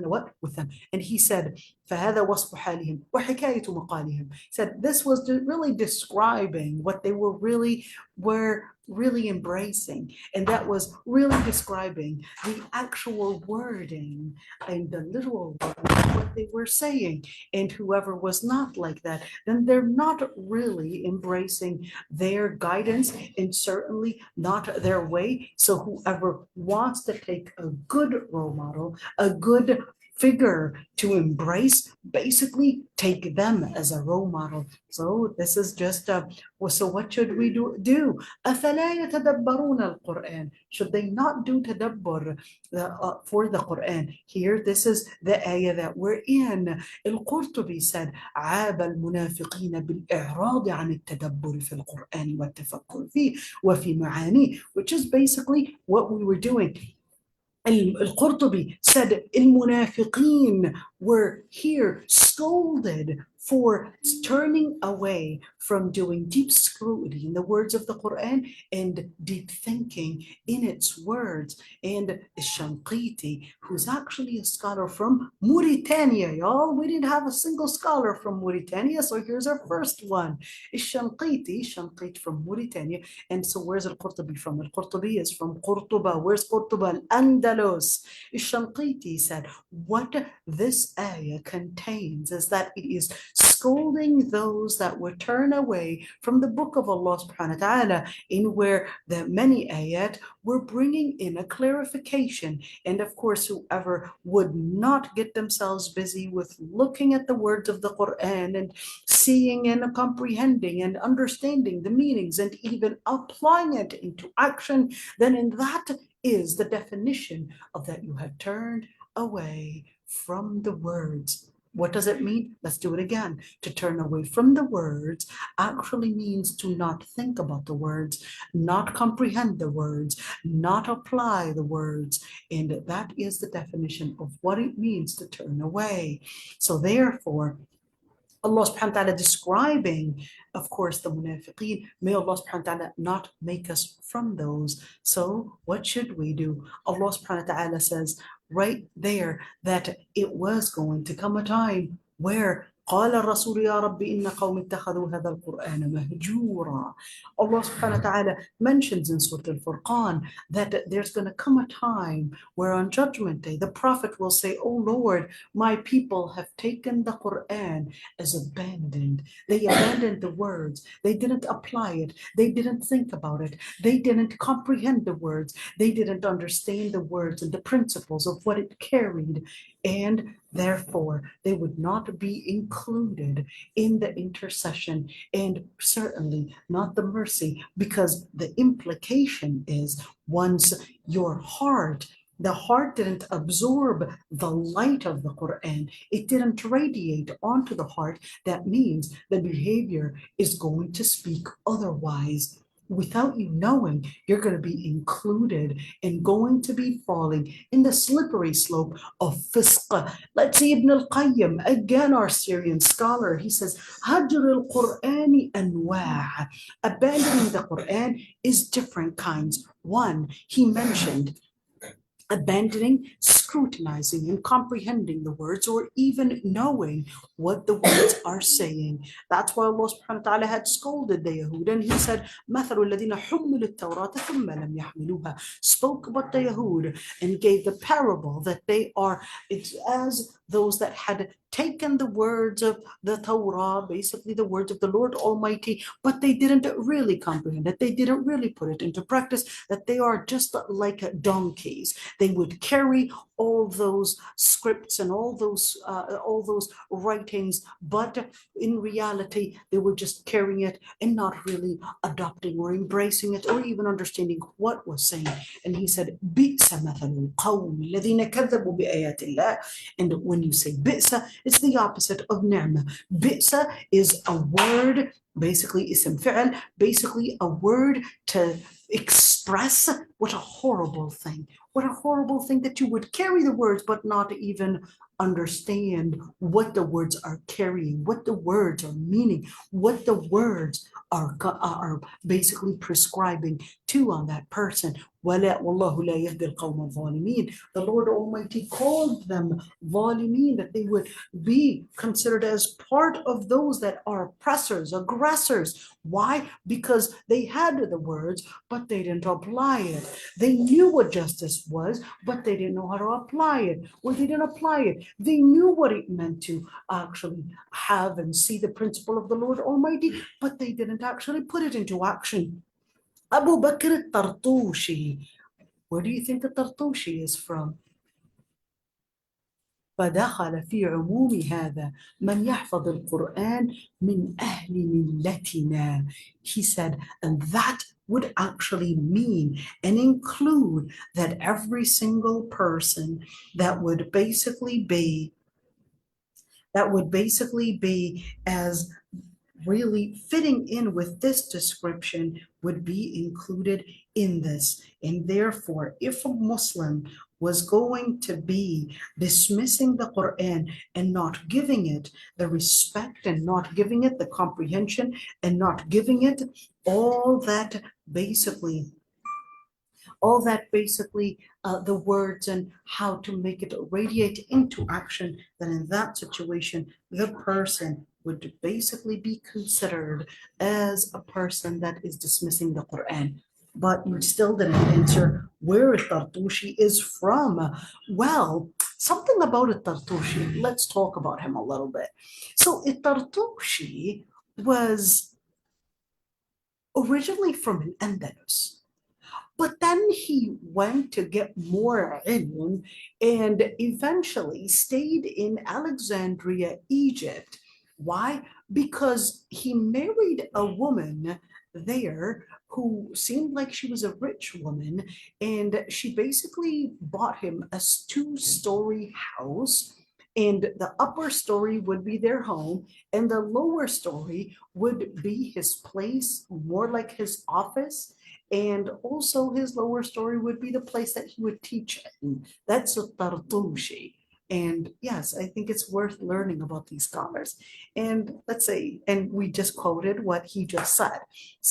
what? With them. And he said, فهذا وصف حالهم وحكاية مقالهم. He said this was really describing what they were really embracing, and that was really describing the actual wording and the literal wording of what they were saying. And whoever was not like that, then they're not really embracing their guidance, and certainly not their way. So whoever wants to take a good role model, a good figure to embrace, basically take them as a role model. So this is just so what should we do? أَفَلَا يَتَدَبَّرُونَ الْقُرْآنَ. Should they not do tadabbur for the Quran? Here, this is the ayah that we're in. Al-Qurtubi said, عَابَ الْمُنَافِقِينَ بِالْإِعْرَاضِ عَنِ التَّدَبُّرِ فِي الْقُرْآنِ وَالتَّفَكُّرِ فِيهِ وَفِي مَعَانِيهِ, which is basically what we were doing. Al-Qurtubi said, al-munafiqeen were here scolded for turning away from doing deep scrutiny in the words of the Quran and deep thinking in its words. And Shanqiti, who's actually a scholar from Mauritania, y'all. We didn't have a single scholar from Mauritania, so here's our first one. Shanqit from Mauritania. And so where's Al-Qurtubi from? Al-Qurtubi is from Qurtuba. Where's Qurtuba? Al-Andalus. Shanqiti said, what this ayah contains is that it is scolding those that would turn away from the book of Allah subhanahu wa ta'ala, in where the many ayat were bringing in a clarification. And of course, whoever would not get themselves busy with looking at the words of the Quran and seeing and comprehending and understanding the meanings and even applying it into action, then in that is the definition of that you have turned away from the words. What does it mean? Let's do it again. To turn away from the words actually means to not think about the words, not comprehend the words, not apply the words. And that is the definition of what it means to turn away. So therefore, Allah subhanahu wa ta'ala describing, of course, the munafiqeen. May Allah subhanahu wa ta'ala not make us from those. So what should we do? Allah subhanahu wa ta'ala says right there that it was going to come a time where قال الرسول يا رب إن قوم اتخذوا هذا القرآن مهجورا. Allah subhanahu wa ta'ala mentions in Surah Al-Furqan that there's going to come a time where on Judgment Day the Prophet will say, "Oh Lord, my people have taken the Quran as abandoned. They abandoned the words. They didn't apply it. They didn't think about it. They didn't comprehend the words. They didn't understand the words and the principles of what it carried. And therefore, they would not be included in the intercession and certainly not the mercy, because the implication is once your heart, the heart didn't absorb the light of the Quran, it didn't radiate onto the heart. That means the behavior is going to speak otherwise. Without you knowing, you're going to be included and going to be falling in the slippery slope of fiqh. Let's see Ibn al-Qayyim, again our Syrian scholar, he says, Hajr al-Qur'ani anwa'. Abandoning the Quran is different kinds. One, he mentioned abandoning, scrutinizing, and comprehending the words, or even knowing what the words are saying. That's why Allah subhanahu wa ta'ala had scolded the Yahud, and he said, مَثَلُ الَّذِينَ حُمِّلُوا التَّوْرَاةَ ثُمَّ لَمْ يَحْمِلُوهَا, spoke about the Yahud and gave the parable that they are, it's as those that had taken the words of the Torah, basically the words of the Lord Almighty, but they didn't really comprehend it. They didn't really put it into practice, that they are just like donkeys. They would carry all those scripts and all those writings, but in reality, they were just carrying it and not really adopting or embracing it or even understanding what was saying. And he said, بِئْسَ مَثَلُ الْقَوْمِ الَّذِينَ كَذَّبُوا بِآيَاتِ اللَّهِ. And when you say بِئْسَ, it's the opposite of ni'mah. بِئْسَ is a word, basically ism fi'al, basically a word to express what a horrible thing. What a horrible thing that you would carry the words but not even understand what the words are carrying, what the words are meaning, what the words are basically prescribing to on that person. وَاللَّهُ لَا يَهْدِي الْقَوْمَ الظَّالِمِينَ. The Lord Almighty called them ظالمين, that they would be considered as part of those that are oppressors, aggressors. Why? Because they had the words, but they didn't apply it. They knew what justice was, but they didn't know how to apply it. Well, they didn't apply it. They knew what it meant to actually have and see the principle of the Lord Almighty, but they didn't actually put it into action. Abu Bakr al-Tartushi. Where do you think the Tartushi is from? فدخل في عموم هذا من يحفظ القرآن من أهل ملتنا. He said, and that would actually mean and include that every single person that would basically be as really fitting in with this description would be included in this. And therefore, if a Muslim was going to be dismissing the Quran and not giving it the respect and not giving it the comprehension and not giving it all that basically the words and how to make it radiate into action, then in that situation, the person would basically be considered as a person that is dismissing the Quran. But you still didn't answer where Tartushi is from. Well, something about Tartushi. Let's talk about him a little bit. So Tartushi was originally from Andalus. But then he went to get more ilm and eventually stayed in Alexandria, Egypt. Why? Because he married a woman there who seemed like she was a rich woman, and she basically bought him a two-story house, and the upper story would be their home, and the lower story would be his place, more like his office. And also his lower story would be the place that he would teach in. That's a Tartushi. And yes, I think it's worth learning about these scholars. And let's say, and we just quoted what he just said.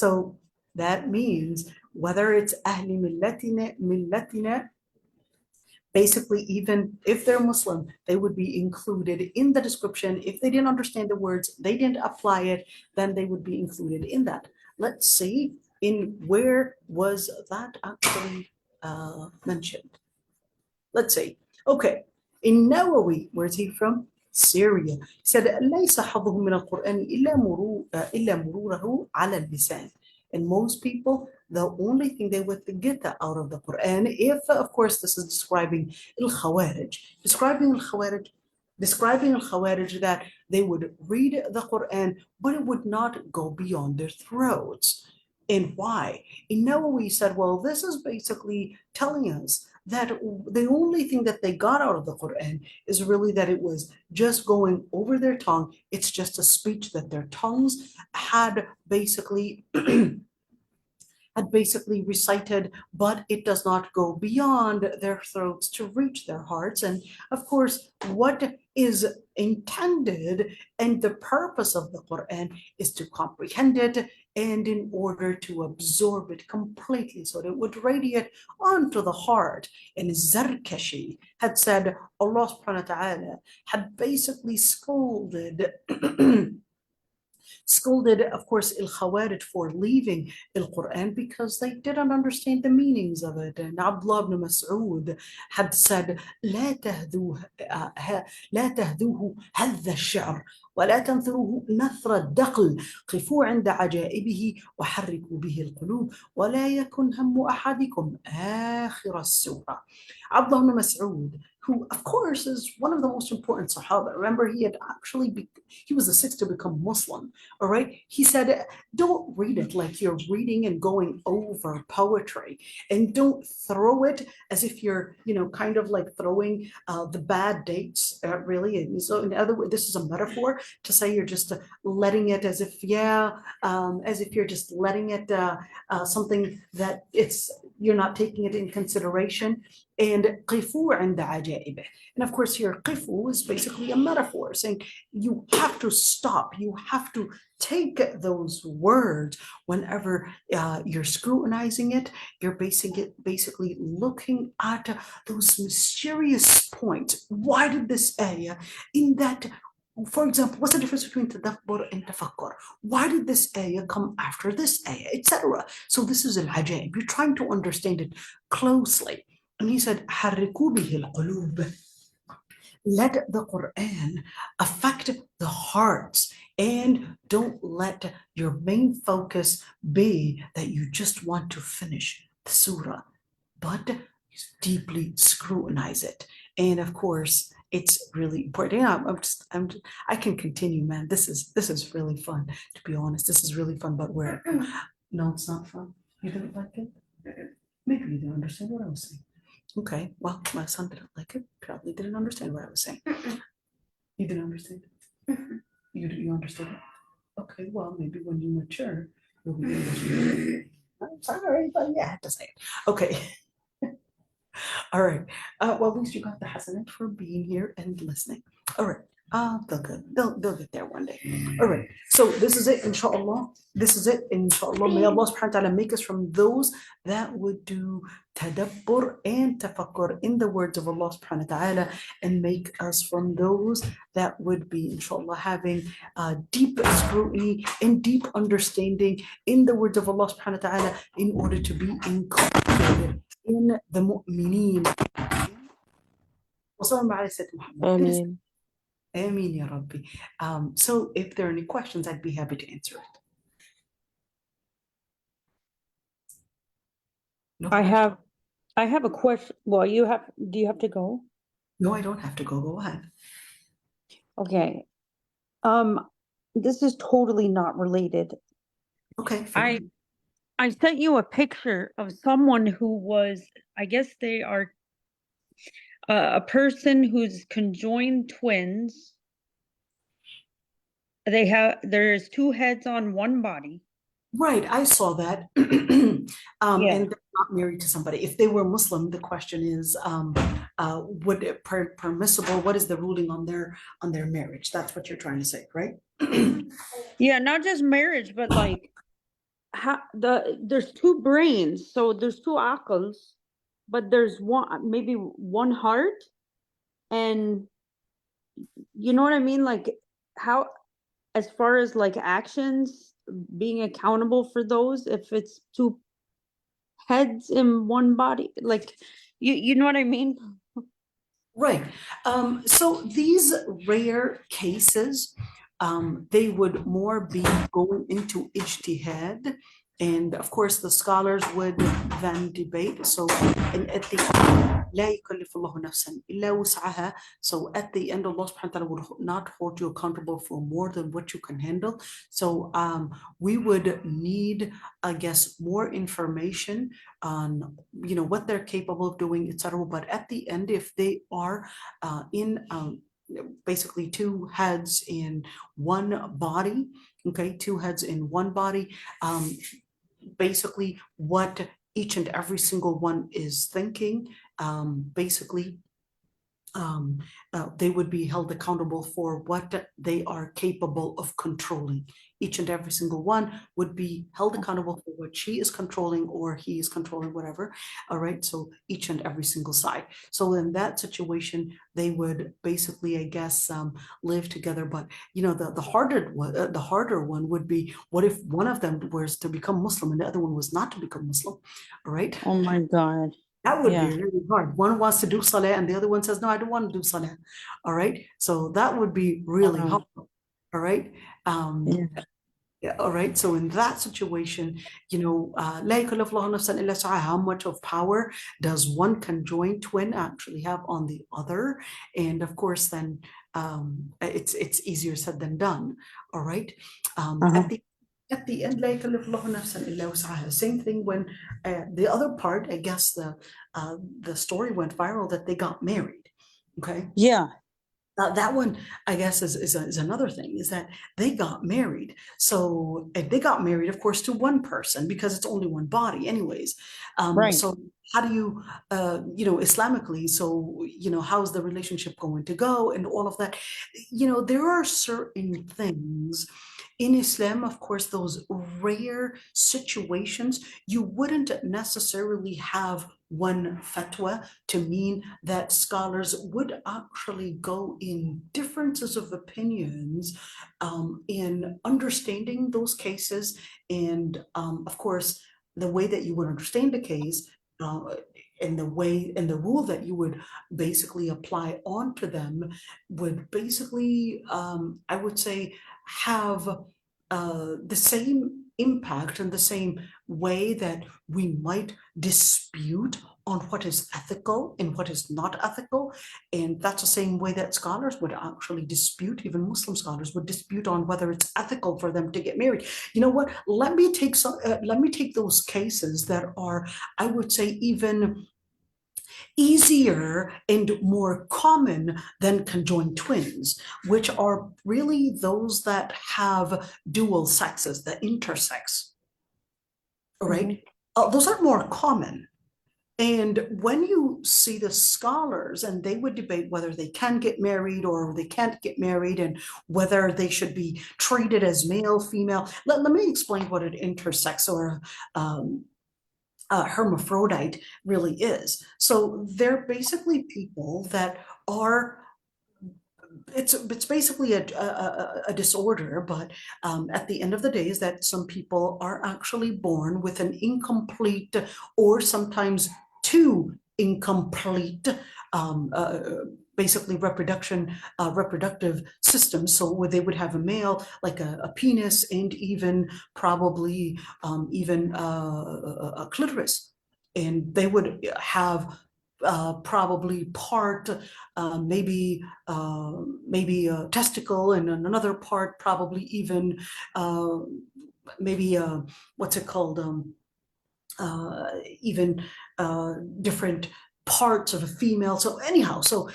So that means whether it's ahli millatina, basically, even if they're Muslim, they would be included in the description. If they didn't understand the words, they didn't apply it, then they would be included in that. Let's see, in where was that actually mentioned? Let's see. Okay, in Nawawi, where's he from? Syria. He said, ليس حظه من القرآن إلا مروره على اللسان. And most people, the only thing they would get out of the Quran, if of course this is describing al-Khawarij, describing al-Khawarij that they would read the Quran, but it would not go beyond their throats. And why? And Nawawi said, well, this is basically telling us that the only thing that they got out of the Quran is really that it was just going over their tongue. It's just a speech that their tongues had basically recited, but it does not go beyond their throats to reach their hearts. And of course, what is intended and the purpose of the Quran is to comprehend it and in order to absorb it completely so that it would radiate onto the heart. And Zarkashi had said Allah subhanahu wa ta'ala had basically scolded of course, al-Khawarij for leaving al-Quran because they didn't understand the meanings of it. And Abdullah ibn Mas'ud had said, لا تهدوه هذ الشعر ولا تنثروه نثر الدقل قفوا عند عجائبه وحركوا به القلوب ولا يكن هم أحدكم آخر السورة. Abdullah ibn Mas'ud, who of course is one of the most important Sahaba. Remember, he was the sixth to become Muslim. All right. He said, don't read it like you're reading and going over poetry, and don't throw it as if you're, kind of like throwing the bad dates, really. And so, in other words, this is a metaphor to say you're just letting it as if you're just letting it something that you're not taking it in consideration. And قِفُوا عِنْدَ عَجَائِبِهِ. And of course here, qifu is basically a metaphor saying you have to stop, you have to take those words whenever you're scrutinizing it, you're basically looking at those mysterious points. Why did this ayah, in that, for example, what's the difference between tadabbur and tafakkur? Why did this ayah come after this ayah, etc.? So this is al-ajaib. You're trying to understand it closely. And he said, حَرِّكُوا بِهِ الْقُلُوبِ. Let the Quran affect the hearts, and don't let your main focus be that you just want to finish the surah, but deeply scrutinize it. And of course, it's really important. I can continue, man. This is really fun, to be honest. This is really fun, but no, it's not fun. You didn't like it? Maybe you didn't understand what I was saying. Okay, well, my son didn't like it, probably didn't understand what I was saying. You didn't understand it? You understood it? Okay, well, maybe when you mature, you'll be able to. I'm sorry, but yeah, I had to say it. Okay. All right. Well, at least you got the hasanat for being here and listening. All right. They'll get there one day. All right. So this is it, inshallah. This is it, inshallah. May Allah subhanahu wa ta'ala make us from those that would do tadabbur and tafakkur in the words of Allah subhanahu wa ta'ala, and make us from those that would be, inshallah, having deep scrutiny and deep understanding in the words of Allah subhanahu wa ta'ala in order to be incorporated in the mu'mineen. Ameen. Ameen, ya Rabbi. So if there are any questions, I'd be happy to answer it. No I question? have a question. Well, do you have to go? No, I don't have to go. Go ahead. Okay. This is totally not related. Okay. Fine. I sent you a picture of someone who was, I guess they are a person who's conjoined twins. There's two heads on one body. Right, I saw that. Yeah. And they're not married to somebody. If they were Muslim, the question is, would it permissible? What is the ruling on their marriage? That's what you're trying to say, right? Yeah, not just marriage, but like there's two brains, so there's two aqls, but there's maybe one heart, and you know what I mean? Like how, as far as like actions, being accountable for those, if it's two heads in one body, like you know what I mean? Right. So these rare cases, they would more be going into ijtihad. And of course, the scholars would then debate. So, and at the لا يكلف الله نفسا إلا وسعها. So at the end, Allah subhanahu wa ta'ala would not hold you accountable for more than what you can handle. So we would need, I guess, more information on what they're capable of doing, etc. But at the end, if they are in basically two heads in one body, okay, two heads in one body, basically what each and every single one is thinking, basically they would be held accountable for what they are capable of controlling. Each and every single one would be held accountable for what she is controlling or he is controlling, whatever. All right. So each and every single side. So in that situation, they would basically, I guess, live together. But the harder one would be, what if one of them was to become Muslim and the other one was not to become Muslim? All right. Oh my God. That would Yeah. be really hard. One wants to do salah and the other one says, no, I don't want to do salah. All right. So that would be really hard. All right. Yeah, all right. So in that situation, لا يكلف الله نفسا إلا سعها. How much of power does one conjoined twin actually have on the other? And of course, then it's easier said than done. All right. At the end, لا يكلف الله نفسا إلا وسعها. Same thing when the other part, I guess the story went viral that they got married. Okay. Yeah. That one, I guess, is another thing, is that they got married. So they got married, of course, to one person because it's only one body anyways. Right. So how do you, Islamically, so, how's the relationship going to go and all of that? There are certain things in Islam, of course, those rare situations, you wouldn't necessarily have one fatwa to mean that scholars would actually go in differences of opinions in understanding those cases. And of course, the way that you would understand the case and the rule that you would basically apply onto them would basically, I would say, have the same impact and the same way that we might dispute on what is ethical and what is not ethical. And that's the same way that scholars would actually dispute, even Muslim scholars would dispute on whether it's ethical for them to get married. You know what? Let me take those cases that are, I would say, even easier and more common than conjoined twins, which are really those that have dual sexes, the intersex. All right. Those are more common. And when you see the scholars, and they would debate whether they can get married or they can't get married, and whether they should be treated as male, female. Let me explain what an intersex or hermaphrodite really is. So they're basically people that are, it's basically a disorder, but at the end of the day is that some people are actually born with an incomplete or sometimes two incomplete basically reproductive systems. So they would have a male, like a penis, and even probably even a clitoris, and they would have probably part maybe a testicle, and another part probably even maybe what's it called, even different parts of a female. So anyhow, so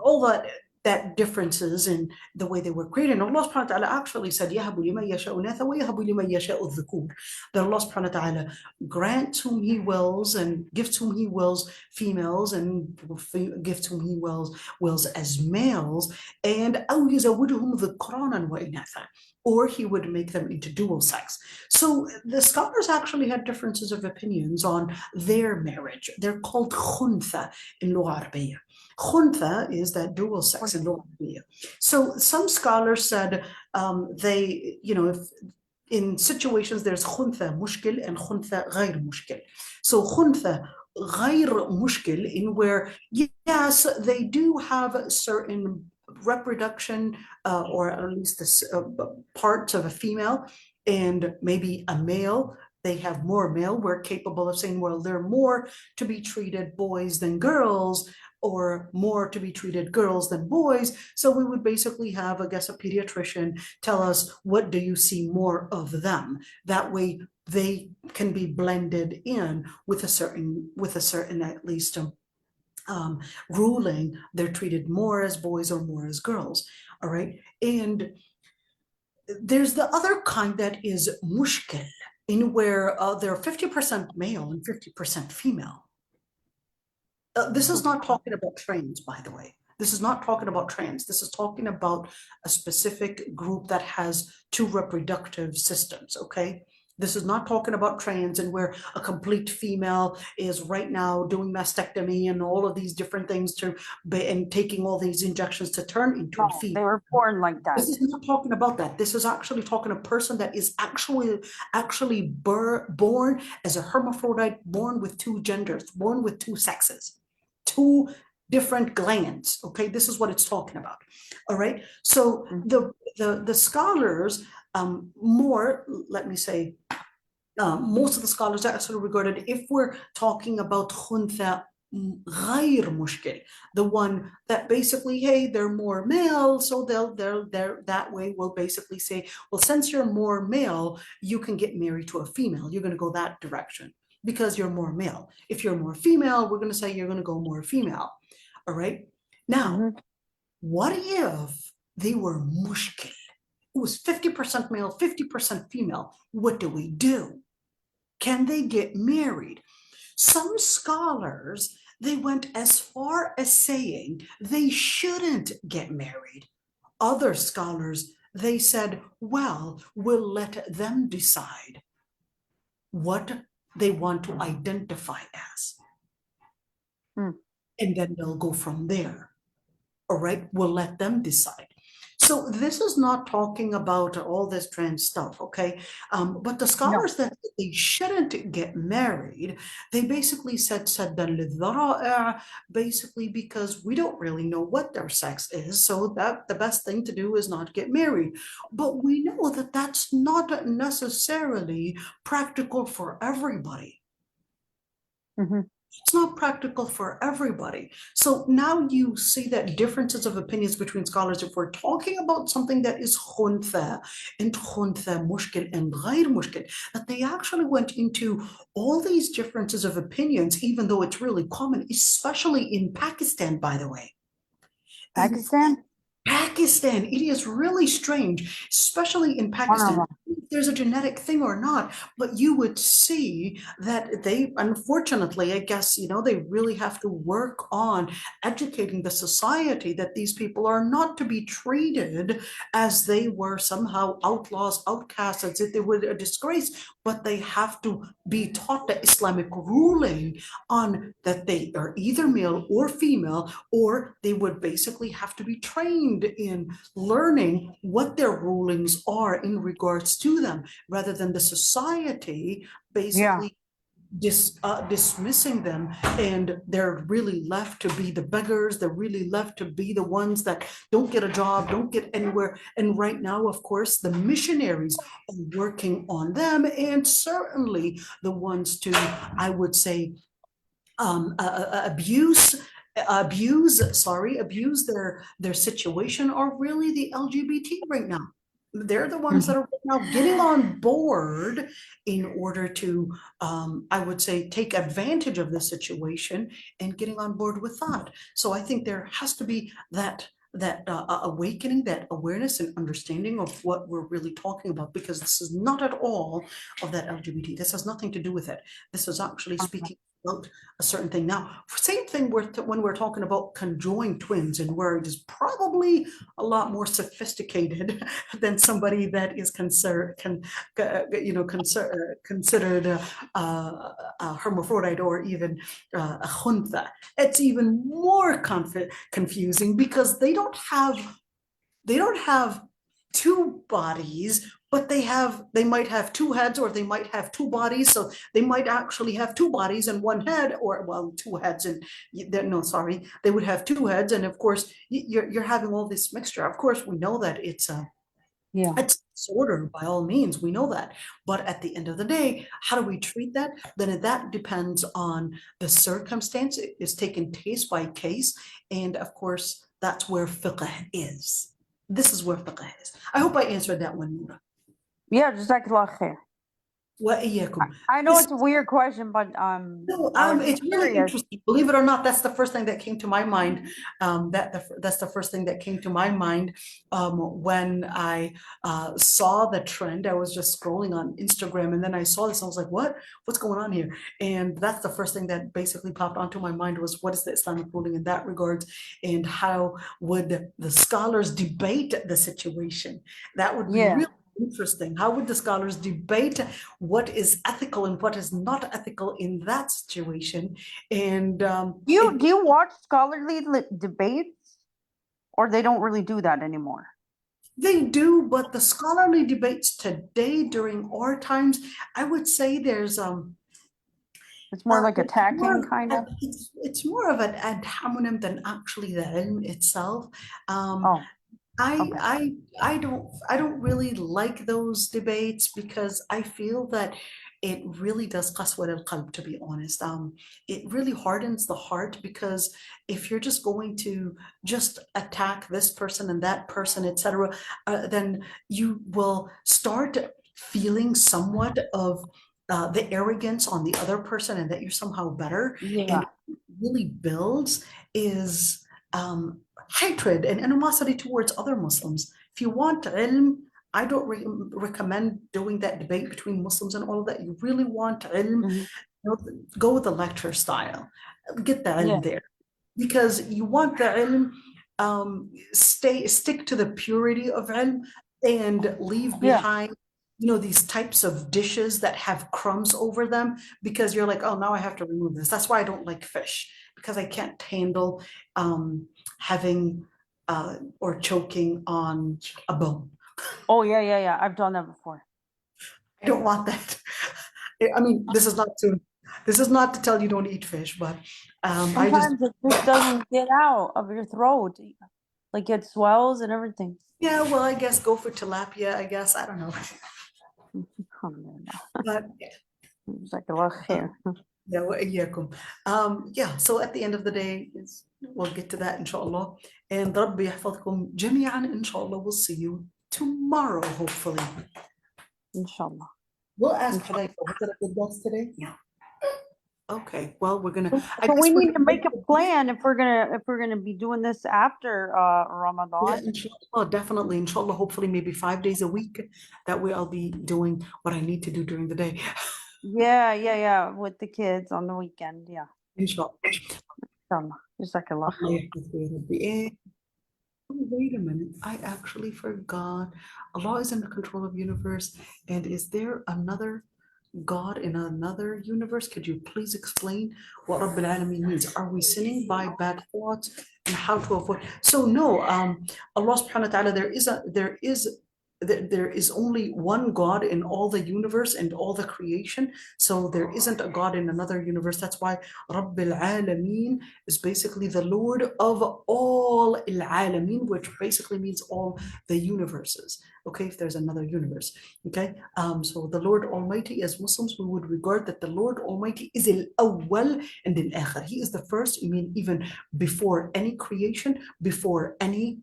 all that that differences in the way they were created. And Allah subhanahu wa ta'ala actually said, يَهَبُ لِمَن يَشَاءُ إِنَاثًا وَيَهَبُ لِمَن يَشَاءُ الذُّكُورَ. That Allah subhanahu wa ta'ala grants whom He wills and gives whom He wills females and gives whom He wills as males. And أَوْ يَزَوِّجُهُمْ ذُكْرَانًا وَإِنَاثًا. Or He would make them into dual sex. So the scholars actually had differences of opinions on their marriage. They're called khuntha in Lugha Arabiya. Khuntha is that dual sex in Lugha Arabiya. So some scholars said if in situations there's khuntha mushkil and khuntha غير mushkil. So khuntha غير mushkil, in where, yes, they do have certain reproduction or at least parts of a female and maybe a male. They have more male. We're capable of saying, well, they're more to be treated boys than girls, or more to be treated girls than boys. So we would basically have, I guess, a pediatrician tell us, what do you see more of them? That way they can be blended in with a certain at least ruling. They're treated more as boys or more as girls. All right. And there's the other kind that is mushkil, in where they're 50% male and 50% female. This is not talking about trans, by the way. This is not talking about trans. This is talking about a specific group that has two reproductive systems, okay? This is not talking about trans and where a complete female is right now doing mastectomy and all of these different things and taking all these injections to turn into a female. They were born like that. This is not talking about that. This is actually talking a person that is actually born as a hermaphrodite, born with two genders, born with two sexes, two different glands. Okay, this is what it's talking about. All right. So the scholars more, let me say, most of the scholars are actually regarded, if we're talking about khuntha غير mushkil, the one that basically, hey, they're more male, so they're that way we'll basically say, well, since you're more male, you can get married to a female. You're going to go that direction because you're more male. If you're more female, we're going to say you're going to go more female. All right. Now, what if they were mushkil? It was 50% male, 50% female. What do? Can they get married? Some scholars, they went as far as saying they shouldn't get married. Other scholars, they said, well, we'll let them decide what they want to identify as. And then they'll go from there. All right, we'll let them decide. So this is not talking about all this trans stuff, okay? But the scholars that they shouldn't get married, they basically said basically because we don't really know what their sex is, so that the best thing to do is not get married. But we know that that's not necessarily practical for everybody. It's not practical for everybody. So now you see that differences of opinions between scholars, if we're talking about something that is khuntha and khuntha mushkil and ghayr mushkil, that they actually went into all these differences of opinions, even though it's really common, especially in Pakistan, by the way. Pakistan, it is really strange, especially in Pakistan. If there's a genetic thing or not, but you would see that they, unfortunately, I guess, they really have to work on educating the society that these people are not to be treated as they were somehow outlaws, outcasts, as if they were a disgrace, but they have to be taught the Islamic ruling on that they are either male or female, or they would basically have to be trained in learning what their rulings are in regards to them, rather than the society basically dismissing them, and they're really left to be the beggars. They're really left to be the ones that don't get a job, don't get anywhere. And right now, of course, the missionaries are working on them, and certainly the ones to, I would say, abuse their situation are really the LGBT right now. They're the ones that are now getting on board in order to, I would say, take advantage of the situation and getting on board with that. So I think there has to be that that awakening, that awareness and understanding of what we're really talking about, because this is not at all of that LGBT. This has nothing to do with it. This is actually speaking about a certain thing. Now, same thing when we're talking about conjoined twins, and where it is probably a lot more sophisticated than somebody that is considered a hermaphrodite, or even a khuntha. It's even more confusing, because they don't have two bodies, but they might have two heads, or they might have two bodies. So they might actually have two bodies and one head, or well, two heads and no, sorry, they would have two heads. And of course, you're having all this mixture. Of course, we know that it's disorder by all means. We know that. But at the end of the day, how do we treat that? Then that depends on the circumstance. It is taken case by case. And of course, that's where fiqh is. This is where fiqh is. I hope I answered that one, Noura. Yeah, jazakallah khair. I know it's a weird question, but no, it's really interesting. Believe it or not, that's the first thing that came to my mind. That's the first thing that came to my mind when I saw the trend. I was just scrolling on Instagram, and then I saw this. I was like, what's going on here? And that's the first thing that basically popped onto my mind, was what is the Islamic ruling in that regard, and how would the scholars debate the situation? That would be really interesting. How would the scholars debate what is ethical and what is not ethical in that situation? And do you watch scholarly debates, or they don't really do that anymore? They do, but the scholarly debates today during our times, I would say there's it's more like attacking, kind of. It's more of an ad hominem than actually the ilm itself. I don't really like those debates, because I feel that it really does qaswat al-qalb, to be honest. It really hardens the heart, because if you're just going to just attack this person and that person, etc., then you will start feeling somewhat of the arrogance on the other person, and that you're somehow better. And what it really builds is hatred and animosity towards other Muslims. If you want ilm, I don't recommend doing that debate between Muslims and all of that. You really want ilm, go with the lecture style. Get the ilm there. Because you want the ilm, stick to the purity of ilm, and leave behind these types of dishes that have crumbs over them, because you're like, oh, now I have to remove this. That's why I don't like fish, because I can't handle having or choking on a bone. Oh, yeah. I've done that before. I don't want that. I mean, this is not to tell you don't eat fish, but sometimes it just doesn't get out of your throat. Like it swells and everything. Yeah, well, I guess go for tilapia, I guess. I don't know. But so at the end of the day, we'll get to that, inshallah. And ربي يحفظكم جميعا, inshallah. We'll see you tomorrow, hopefully. Inshallah. We'll ask Hudayfa, was it a good dance today? Yeah. Okay, well, we're gonna. So we need to make a plan if we're gonna be doing this after Ramadan. Yeah, inshallah, definitely, inshallah. Hopefully, maybe 5 days a week. That way, I'll be doing what I need to do during the day. Yeah, with the kids on the weekend. Yeah. Inshallah. Jazakallah. Wait a minute, I actually forgot. Allah is in the control of the universe, and is there another God in another universe? Could you please explain what Rabbil Alameen means? Are we sinning by bad thoughts, and how to avoid? So no, Allah subhanahu wa ta'ala, there is only one God in all the universe and all the creation. So there isn't a God in another universe. That's why Rabbil Alameen is basically the Lord of all al-Alameen, which basically means all the universes. Okay, if there's another universe. Okay, so the Lord Almighty, as Muslims, we would regard that the Lord Almighty is al-awwal and al-akhir. He is the first, I mean, even before any creation, before any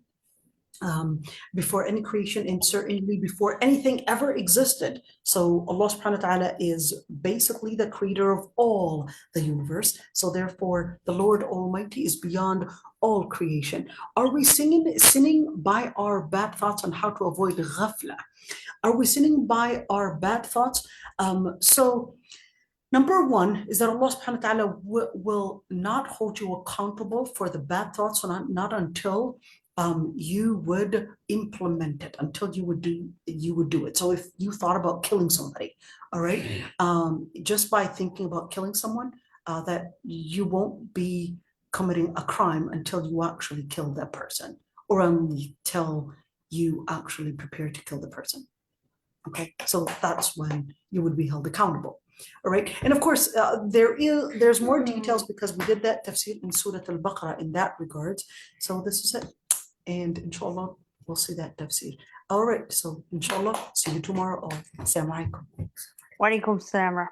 before any creation and certainly before anything ever existed. So Allah subhanahu wa ta'ala is basically the creator of all the universe. So therefore the Lord Almighty is beyond all creation. Are we sinning by our bad thoughts on how to avoid ghafla? Are we sinning by our bad thoughts? So number one is that Allah subhanahu wa ta'ala will not hold you accountable for the bad thoughts, so not until you would implement it, until you would do it. So if you thought about killing somebody, all right, just by thinking about killing someone, that you won't be committing a crime until you actually kill that person, or until you actually prepare to kill the person. Okay, so that's when you would be held accountable. All right, and of course, there's more details because we did that tafsir in Surah al-Baqarah in that regards. So this is it, and inshallah we'll see that tafsir. All right, so inshallah see you tomorrow. Assalamu alaikum. Wa alaikum salam.